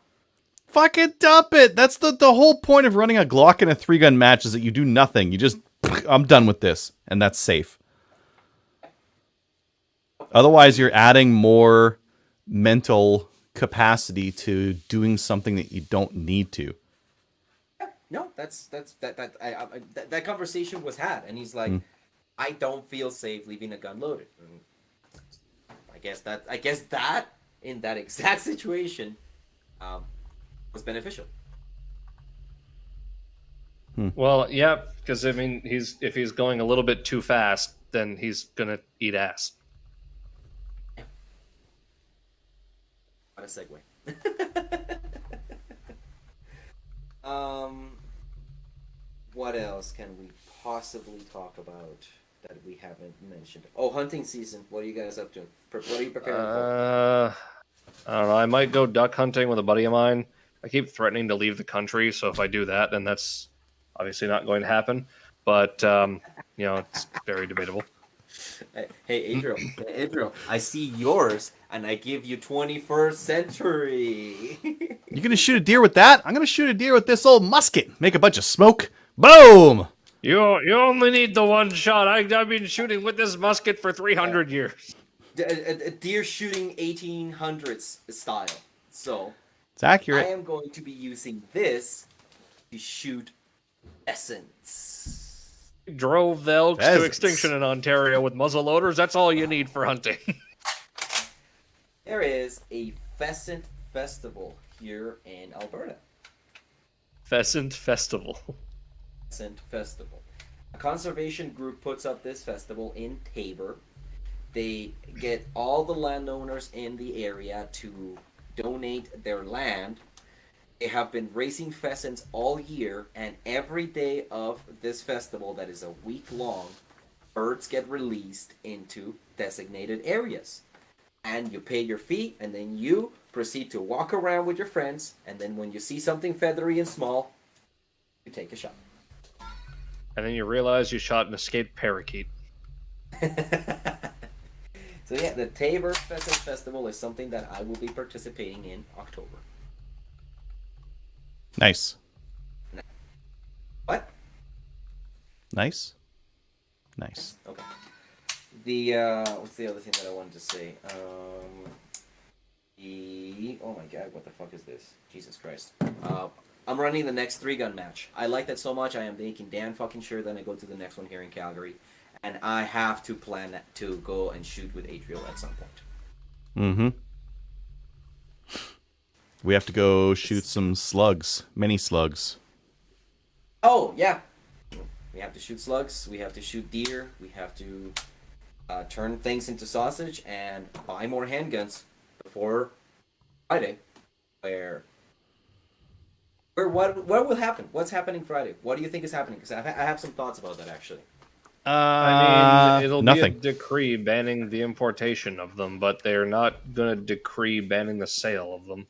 Fucking dump it. That's the whole point of running a Glock in a 3-gun match is that you do nothing. You just I'm done with this, and that's safe. Otherwise, you're adding more mental capacity to doing something that you don't need to. No, that conversation was had, and he's like, I don't feel safe leaving a gun loaded. And I guess that in that exact situation was beneficial. Well, yeah, because I mean, if he's going a little bit too fast, then he's gonna eat ass. What a segue. What else can we possibly talk about that we haven't mentioned? Oh, hunting season. What are you guys up to? What are you preparing for? I don't know. I might go duck hunting with a buddy of mine. I keep threatening to leave the country, so if I do that, then that's obviously not going to happen. But it's very debatable. Hey, Adriel, I see yours, and I give you 21st century. You're gonna shoot a deer with that? I'm gonna shoot a deer with this old musket. Make a bunch of smoke. Boom! You only need the one shot. I've been shooting with this musket for 300 years. A deer shooting 1800s style. So, It's accurate. I am going to be using this to shoot pheasants. Drove the elks to Pheasants. extinction in Ontario with muzzle loaders. That's all you need for hunting. There is a pheasant festival here in Alberta. Pheasant Festival. Pheasant Festival. A conservation group puts up this festival in Tabor. They get all the landowners in the area to donate their land. They have been raising pheasants all year, and every day of this festival, that is a week long, birds get released into designated areas. And you pay your fee, and then you proceed to walk around with your friends, and then when you see something feathery and small, you take a shot. And then you realize you shot an escaped parakeet. So yeah, the Tabor Pheasant Festival is something that I will be participating in October. Nice. What? Nice. Nice. Okay. The what's the other thing that I wanted to say? Oh my god, what the fuck is this? Jesus Christ. I'm running the next 3-gun match. I like that so much. I am making damn fucking sure that I go to the next one here in Calgary, and I have to plan to go and shoot with Adriel at some point. Mm-hmm. We have to go shoot some slugs, mini slugs. Oh yeah, we have to shoot slugs. We have to shoot deer. We have to turn things into sausage and buy more handguns before Friday. What will happen? What's happening Friday? What do you think is happening? Because I have some thoughts about that actually. I mean, it'll nothing. be a decree banning the importation of them, but they're not going to decree banning the sale of them.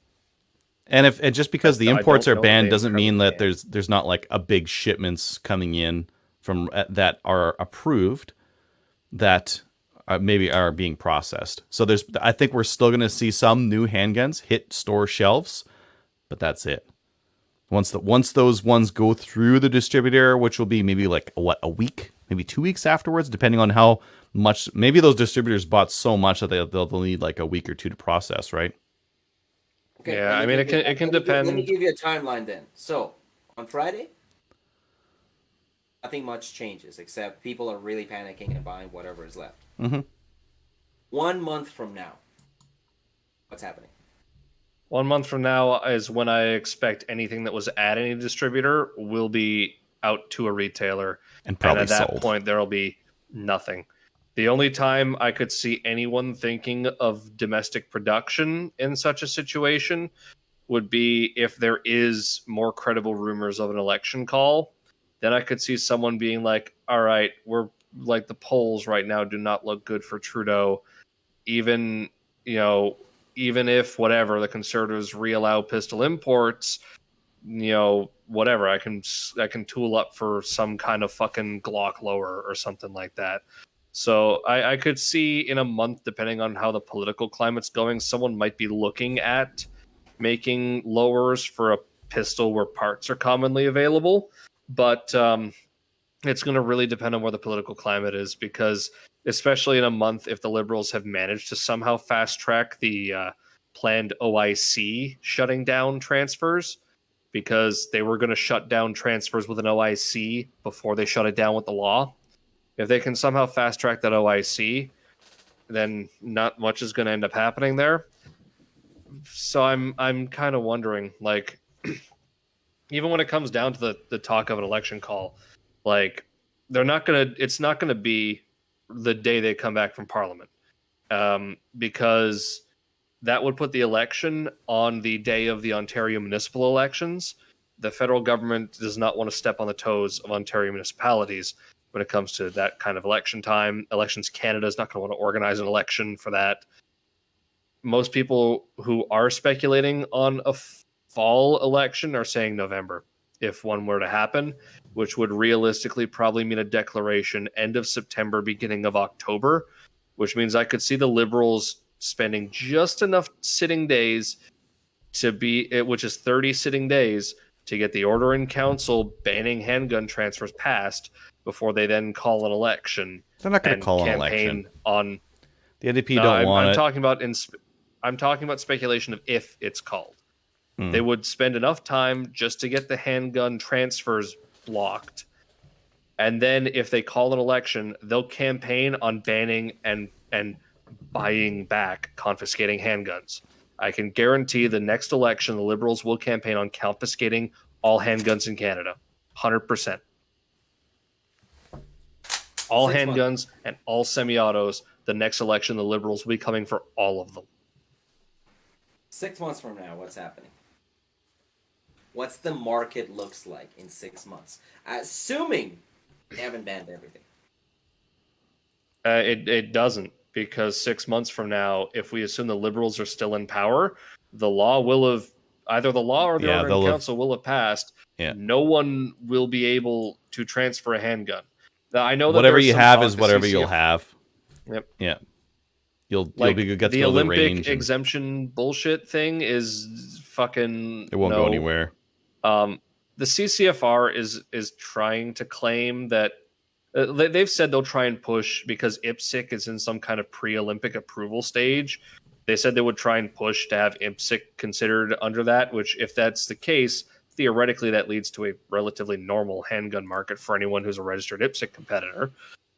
And just because the I imports don't are know banned if doesn't mean that currently there's not like a big shipments coming in from that are approved that maybe are being processed. So I think we're still going to see some new handguns hit store shelves, but that's it. Once those ones go through the distributor, which will be maybe like a week, maybe 2 weeks afterwards, depending on how much. Maybe those distributors bought so much that they'll need like a week or two to process, right? Okay, Yeah, I mean, it can depend. Let me give you a timeline then. So on Friday, nothing much changes except people are really panicking and buying whatever is left. Mm-hmm. 1 month from now, what's happening? 1 month from now is when I expect anything that was at any distributor will be out to a retailer, And probably at that sold. point there will be nothing. The only time I could see anyone thinking of domestic production in such a situation would be if there is more credible rumors of an election call. Then I could see someone being like, all right, we're like, the polls right now do not look good for Trudeau. Even, even if whatever the Conservatives reallow pistol imports, whatever, I can tool up for some kind of fucking Glock lower or something like that. So I could see in a month, depending on how the political climate's going, someone might be looking at making lowers for a pistol where parts are commonly available. But it's going to really depend on where the political climate is, because especially in a month, if the Liberals have managed to somehow fast track the planned OIC shutting down transfers, because they were going to shut down transfers with an OIC before they shut it down with the law. If they can somehow fast track that OIC, then not much is going to end up happening there. So I'm kind of wondering, like, even when it comes down to the talk of an election call, like, it's not gonna be the day they come back from Parliament, because that would put the election on the day of the Ontario municipal elections. The federal government does not want to step on the toes of Ontario municipalities when it comes to that kind of election time. Elections Canada is not going to want to organize an election for that. Most people who are speculating on a fall election are saying November, if one were to happen, which would realistically probably mean a declaration end of September, beginning of October, which means I could see the Liberals spending just enough sitting days which is 30 sitting days, to get the order in council banning handgun transfers passed before they then call an election. They're not going to call an election. On the NDP don't want it. I'm talking about speculation of if it's called. Mm. They would spend enough time just to get the handgun transfers blocked. And then if they call an election, they'll campaign on banning and buying back confiscating handguns. I can guarantee the next election, the Liberals will campaign on confiscating all handguns in Canada. 100%. All handguns and all semi-autos. The next election, the Liberals will be coming for all of them. 6 months from now, what's happening? What's the market looks like in 6 months? Assuming they haven't banned everything. It doesn't, because 6 months from now, if we assume the Liberals are still in power, the law will have, either the law or the order in council will have passed. Yeah. No one will be able to transfer a handgun. Now, I know that whatever you have is whatever you'll have. Yep. Yeah. You'll like, be get to the go to the Olympic range exemption bullshit thing is fucking. It won't go anywhere. The CCFR is trying to claim that they've said they'll try and push because IPSC is in some kind of pre-Olympic approval stage. They said they would try and push to have IPSC considered under that, which if that's the case, theoretically that leads to a relatively normal handgun market for anyone who's a registered IPSC competitor.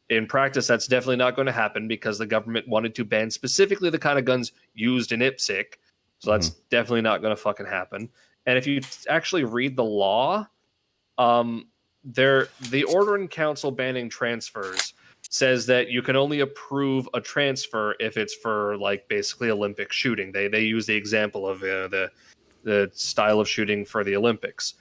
In practice, that's definitely not going to happen because the government wanted to ban specifically the kind of guns used in IPSC. So that's definitely not going to fucking happen. And if you actually read the law, the Order in Council banning transfers says that you can only approve a transfer if it's for like basically Olympic shooting. They use the example of the style of shooting for the Olympics.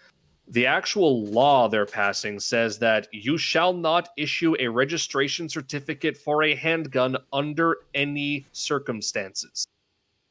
The actual law they're passing says that you shall not issue a registration certificate for a handgun under any circumstances.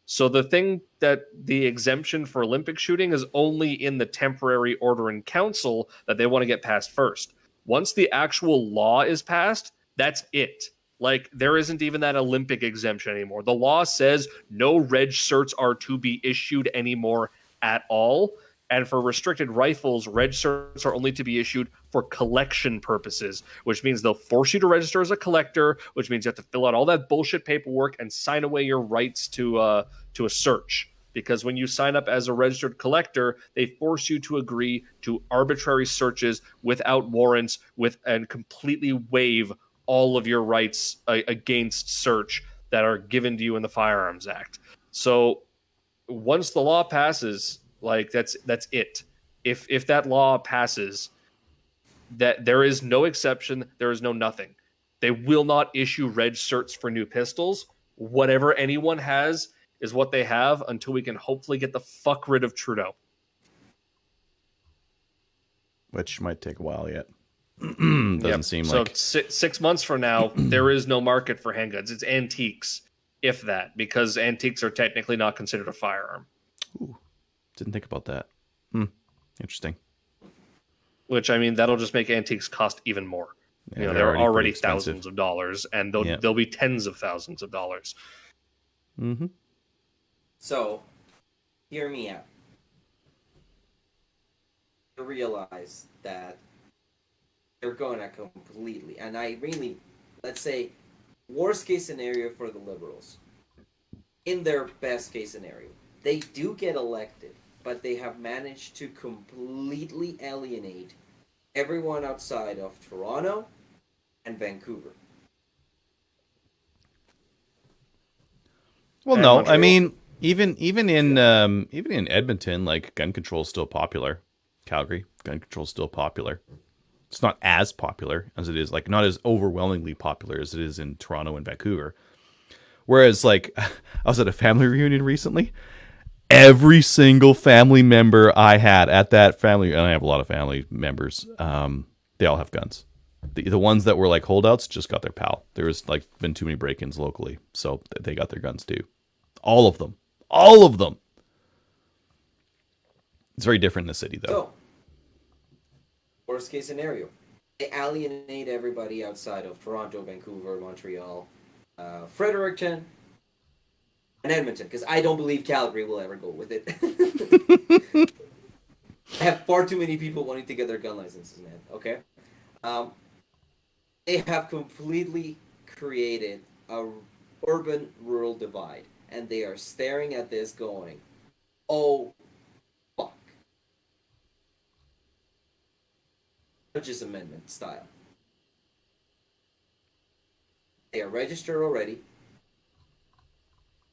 So the thing that the exemption for Olympic shooting is only in the temporary order in council that they want to get passed first. Once the actual law is passed, that's it. Like, there isn't even that Olympic exemption anymore. The law says no reg certs are to be issued anymore at all. And for restricted rifles, reg certs are only to be issued for collection purposes, which means they'll force you to register as a collector, which means you have to fill out all that bullshit paperwork and sign away your rights to a search. Because when you sign up as a registered collector, they force you to agree to arbitrary searches without warrants, and completely waive all of your rights against search that are given to you in the Firearms Act. So once the law passes, like that's it. If that law passes, that there is no exception, there is no nothing. They will not issue reg certs for new pistols. Whatever anyone has is what they have until we can hopefully get the fuck rid of Trudeau. Which might take a while yet. Doesn't seem like. So 6 months from now, there is no market for handguns. It's antiques, if that, because antiques are technically not considered a firearm. Ooh, didn't think about that. Interesting. Which, I mean, that'll just make antiques cost even more. Yeah, they're already thousands of dollars, and they'll be tens of thousands of dollars. Mm-hmm. So, hear me out. To realize that they're going to completely, and I really, let's say, worst case scenario for the Liberals. In their best case scenario, they do get elected, but they have managed to completely alienate everyone outside of Toronto and Vancouver. Well, And no, Montreal. I mean, even in Edmonton, like, gun control is still popular. Calgary, gun control is still popular. It's not as popular as it is, like, not as overwhelmingly popular as it is in Toronto and Vancouver. Whereas, like, I was at a family reunion recently. Every single family member I had at that family, and I have a lot of family members, they all have guns. The ones that were like holdouts just got their PAL. There was like been too many break-ins locally, so they got their guns too. All of them. It's very different in the city, though. So, worst case scenario, they alienate everybody outside of Toronto, Vancouver, Montreal, Fredericton, and Edmonton, because I don't believe Calgary will ever go with it. I have far too many people wanting to get their gun licenses, man. Okay? They have completely created a urban-rural divide, and they are staring at this going, oh, fuck. Judges Amendment style. They are registered already.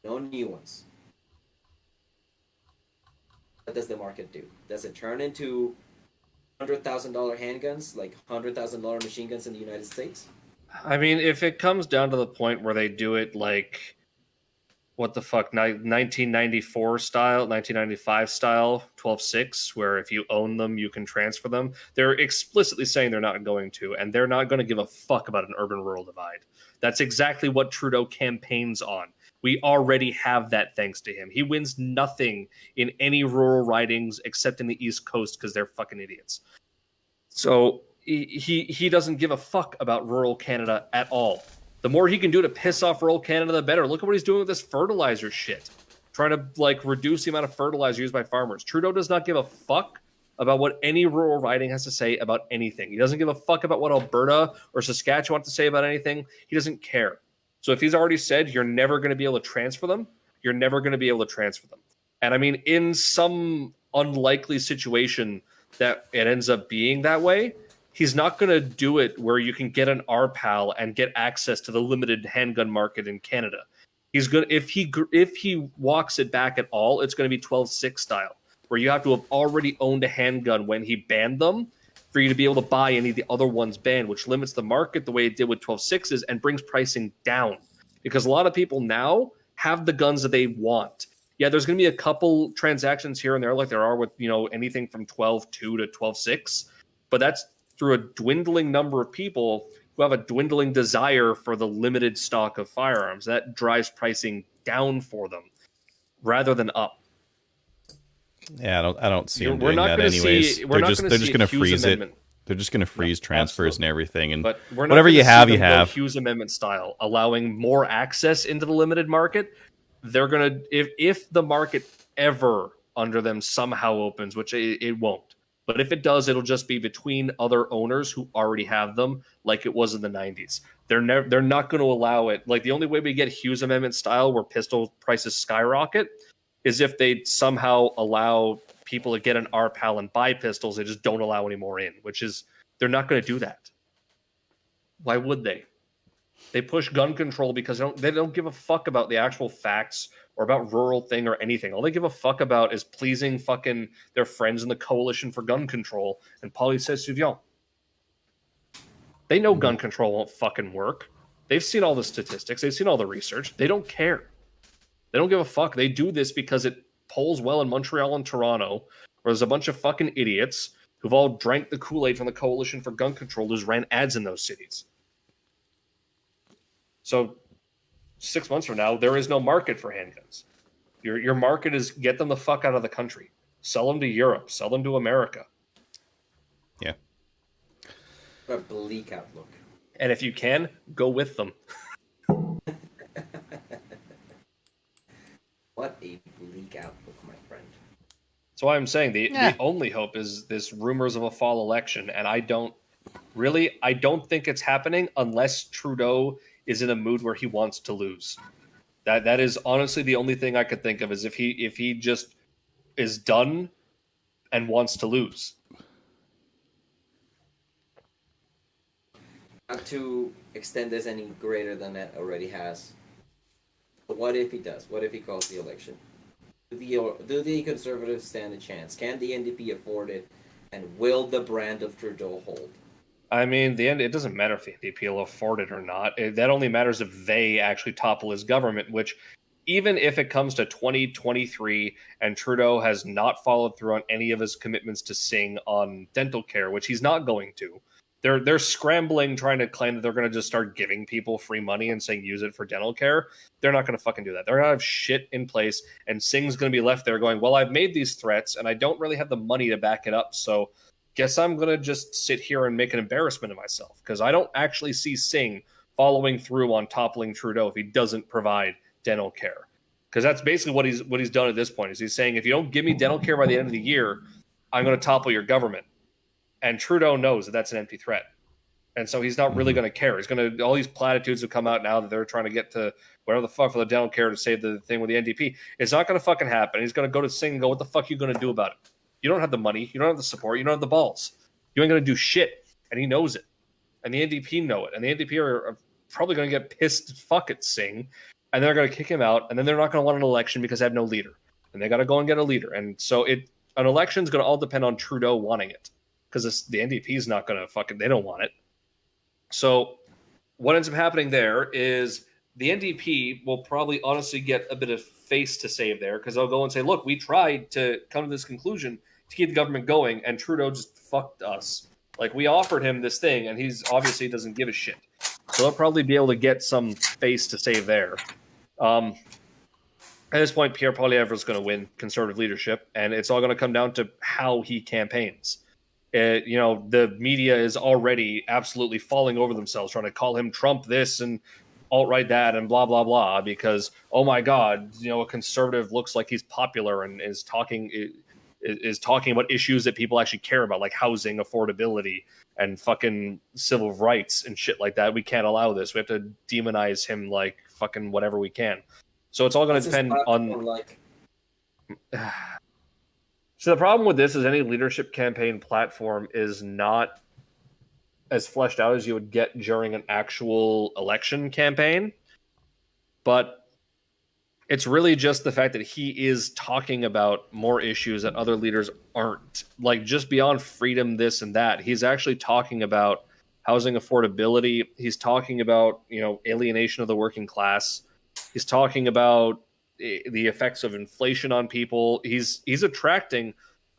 No new ones. What does the market do? Does it turn into $100,000 handguns, like $100,000 machine guns in the United States? I mean, if it comes down to the point where they do it like, what the fuck, 1994 style, 1995 style, 12.6, where if you own them, you can transfer them. They're explicitly saying they're not going to, and they're not going to give a fuck about an urban-rural divide. That's exactly what Trudeau campaigns on. We already have that thanks to him. He wins nothing in any rural ridings except in the East Coast because they're fucking idiots. So he doesn't give a fuck about rural Canada at all. The more he can do to piss off rural Canada, the better. Look at what he's doing with this fertilizer shit. Trying to like reduce the amount of fertilizer used by farmers. Trudeau does not give a fuck about what any rural riding has to say about anything. He doesn't give a fuck about what Alberta or Saskatchewan have to say about anything. He doesn't care. So if he's already said you're never going to be able to transfer them, you're never going to be able to transfer them. And I mean, in some unlikely situation that it ends up being that way, he's not going to do it where you can get an RPAL and get access to the limited handgun market in Canada. He's going to, if he walks it back at all, it's going to be 12.6 style, where you have to have already owned a handgun when he banned them for you to be able to buy any of the other ones banned, which limits the market the way it did with 12.6s and brings pricing down. Because a lot of people now have the guns that they want. Yeah, there's going to be a couple transactions here and there, like there are with, anything from 12.2 to 12.6, but that's through a dwindling number of people who have a dwindling desire for the limited stock of firearms. That drives pricing down for them rather than up. Yeah, I don't see them doing that anyways. They're just going to freeze it. They're just going to freeze transfers and everything, and but we're not whatever you have, Hughes Amendment style, allowing more access into the limited market. They're going to, if the market ever under them somehow opens, which it won't, but if it does, it'll just be between other owners who already have them, like it was in the 90s. They're not going to allow it. Like the only way we get Hughes Amendment style where pistol prices skyrocket is if they somehow allow people to get an RPAL and buy pistols. They just don't allow any more in, which is, they're not going to do that. Why would they? They push gun control because they don't give a fuck about the actual facts or about rural thing or anything. All they give a fuck about is pleasing fucking their friends in the Coalition for Gun Control and Police-Suivant. They know gun control won't fucking work. They've seen all the statistics. They've seen all the research. They don't care. They don't give a fuck. They do this because it polls well in Montreal and Toronto, where there's a bunch of fucking idiots who've all drank the Kool-Aid from the Coalition for Gun Control who's ran ads in those cities. So 6 months from now, there is no market for handguns. Your market is get them the fuck out of the country. Sell them to Europe. Sell them to America. Yeah. What a bleak outlook. And if you can, go with them. What a bleak outlook, my friend. That's why I'm saying the only hope is this rumors of a fall election, and I don't think it's happening unless Trudeau is in a mood where he wants to lose. That is honestly the only thing I could think of, is if he just is done and wants to lose. Not to extend this any greater than it already has. But what if he does? What if he calls the election? Do the Conservatives stand a chance? Can the NDP afford it? And will the brand of Trudeau hold? I mean, it doesn't matter if the NDP will afford it or not. That only matters if they actually topple his government, which, even if it comes to 2023 and Trudeau has not followed through on any of his commitments to Sing on dental care, which he's not going to, they're scrambling, trying to claim that they're going to just start giving people free money and saying use it for dental care. They're not going to fucking do that. They're going to have shit in place, and Sing's going to be left there going, well, I've made these threats, and I don't really have the money to back it up, so guess I'm going to just sit here and make an embarrassment of myself, because I don't actually see Singh following through on toppling Trudeau if he doesn't provide dental care. Because that's basically what he's done at this point, is he's saying, if you don't give me dental care by the end of the year, I'm going to topple your government. And Trudeau knows that that's an empty threat. And so he's not really going to care. He's going to, all these platitudes have come out now that they're trying to get to whatever the fuck for the dental care to save the thing with the NDP. It's not going to fucking happen. He's going to go to Singh and go, what the fuck are you going to do about it? You don't have the money. You don't have the support. You don't have the balls. You ain't going to do shit. And he knows it. And the NDP know it. And the NDP are probably going to get pissed fuck at Singh. And they're going to kick him out. And then they're not going to want an election because they have no leader. And they got to go and get a leader. And so an election's going to all depend on Trudeau wanting it. Because the NDP is not going to fucking, they don't want it. So what ends up happening there is the NDP will probably honestly get a bit of face to save there, because they'll go and say, look, we tried to come to this conclusion to keep the government going, and Trudeau just fucked us. Like, we offered him this thing, and he's obviously doesn't give a shit. So they'll probably be able to get some face to save there. At this point, Pierre Poilievre is going to win Conservative leadership, and it's all going to come down to how he campaigns. The media is already absolutely falling over themselves, trying to call him Trump this and alt-right that and blah, blah, blah, because, oh my God, a conservative looks like he's popular and is talking. is talking about issues that people actually care about, like housing, affordability, and fucking civil rights and shit like that. We can't allow this. We have to demonize him like fucking whatever we can. So it's all going to depend on. Like... So the problem with this is any leadership campaign platform is not as fleshed out as you would get during an actual election campaign. But it's really just the fact that he is talking about more issues that other leaders aren't. Like, just beyond freedom, this and that. He's actually talking about housing affordability. He's talking about, alienation of the working class. He's talking about the effects of inflation on people. He's attracting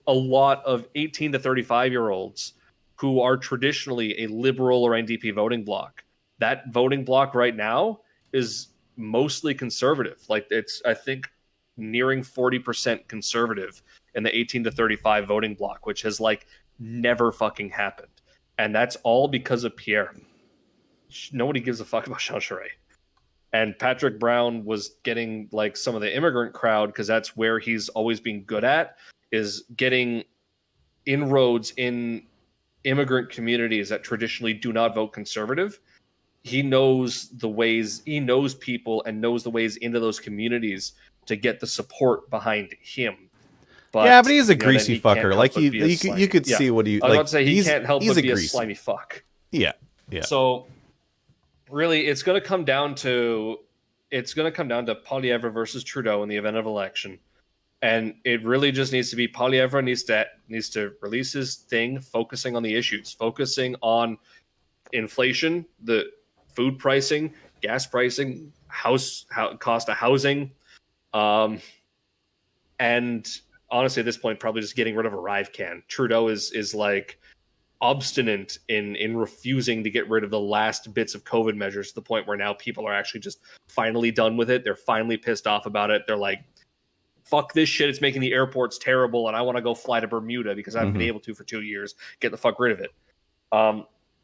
a lot of 18 to 35-year-olds who are traditionally a liberal or NDP voting bloc. That voting bloc right now is mostly conservative. Like, it's, I think, nearing 40% conservative in the 18 to 35 voting bloc, which has like never fucking happened. And that's all because of Pierre. Nobody gives a fuck about Jean Charest. And Patrick Brown was getting like some of the immigrant crowd, because that's where he's always been good at, is getting inroads in immigrant communities that traditionally do not vote conservative. He knows the ways, he knows people and knows the ways into those communities to get the support behind him. But he's a greasy fucker. Like you could see what he. I was like, about to say he can't help but be a slimy fuck. Yeah. So really, it's going to come down to Poilievre versus Trudeau in the event of election, and it really just needs to be Poilievre needs to release his thing, focusing on the issues, focusing on inflation, the food pricing, gas pricing, cost of housing, and honestly, at this point, probably just getting rid of ArriveCan. Trudeau is like obstinate in refusing to get rid of the last bits of COVID measures, to the point where now people are actually just finally done with it. They're finally pissed off about it. They're like, fuck this shit. It's making the airports terrible, and I want to go fly to Bermuda because I haven't been able to for 2 years. Get the fuck rid of it.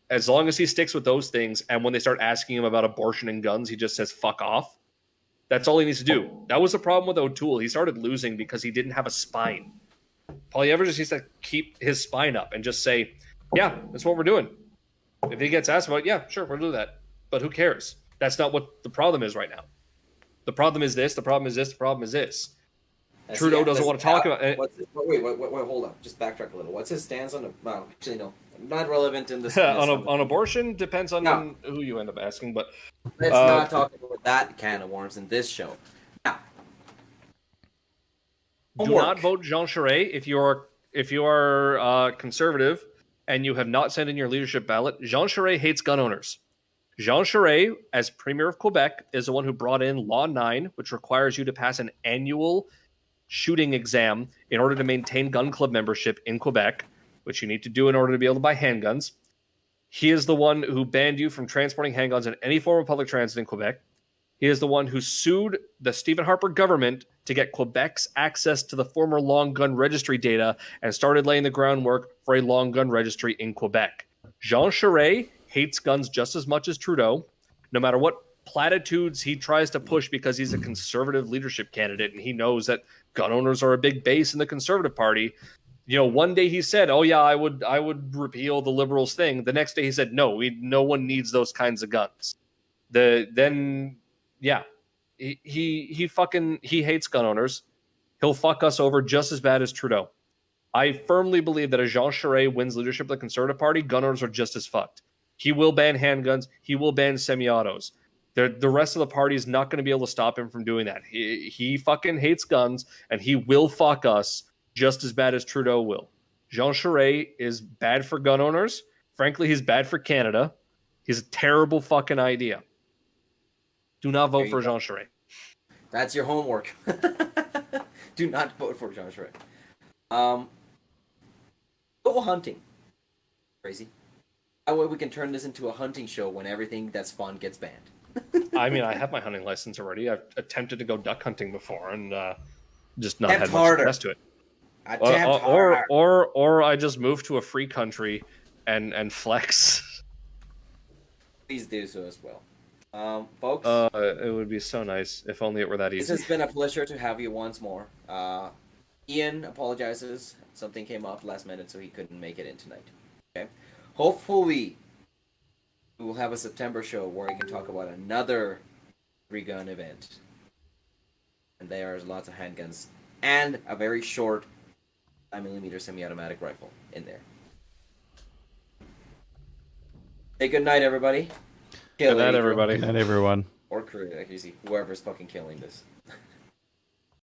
As long as he sticks with those things, and when they start asking him about abortion and guns, he just says fuck off. That's all he needs to do. That was the problem with O'Toole. He started losing because he didn't have a spine. Poilievre just needs to keep his spine up and just say, yeah, that's what we're doing. If he gets asked about it, yeah, sure, we'll do that. But who cares? That's not what the problem is right now. The problem is this, the problem is this, the problem is this. Trudeau doesn't want to talk about it. Wait, hold on. Just backtrack a little. What's his stance on actually, no. Not relevant in this. on abortion, depends on who you end up asking, but let's not talk about that can of worms in this show. Now, do not vote Jean Charest if you are conservative and you have not sent in your leadership ballot. Jean Charest hates gun owners. Jean Charest, as Premier of Quebec, is the one who brought in Law 9, which requires you to pass an annual shooting exam in order to maintain gun club membership in Quebec, which you need to do in order to be able to buy handguns. He is the one who banned you from transporting handguns in any form of public transit in Quebec. He is the one who sued the Stephen Harper government to get Quebec's access to the former long gun registry data and started laying the groundwork for a long gun registry in Quebec. Jean Charest hates guns just as much as Trudeau, no matter what platitudes he tries to push, because he's a conservative leadership candidate and he knows that gun owners are a big base in the Conservative Party. One day he said, "Oh yeah, I would repeal the Liberals thing." The next day he said, "No, no one needs those kinds of guns." He hates gun owners. He'll fuck us over just as bad as Trudeau. I firmly believe that if Jean Charest wins leadership of the Conservative Party, gun owners are just as fucked. He will ban handguns. He will ban semi-autos. The rest of the party is not going to be able to stop him from doing that. He fucking hates guns, and he will fuck us just as bad as Trudeau will. Jean Charest is bad for gun owners. Frankly, he's bad for Canada. He's a terrible fucking idea. Do not vote for Jean Charest. That's your homework. Do not vote for Jean Charest. Go hunting. Crazy. That way we can turn this into a hunting show when everything that's fun gets banned. I mean, I have my hunting license already. I've attempted to go duck hunting before and just not had much success to it. Or I just move to a free country and flex. Please do so as well. Folks, it would be so nice if only it were that easy. This has been a pleasure to have you once more. Ian apologizes. Something came up last minute, so he couldn't make it in tonight. Okay. Hopefully, we will have a September show where we can talk about another 3-gun event. And there's lots of handguns and a very short 9mm semi-automatic rifle in there. Hey, good night, everybody. Good night, everybody. Good night, everyone. Or crew, like you see, whoever's fucking killing this.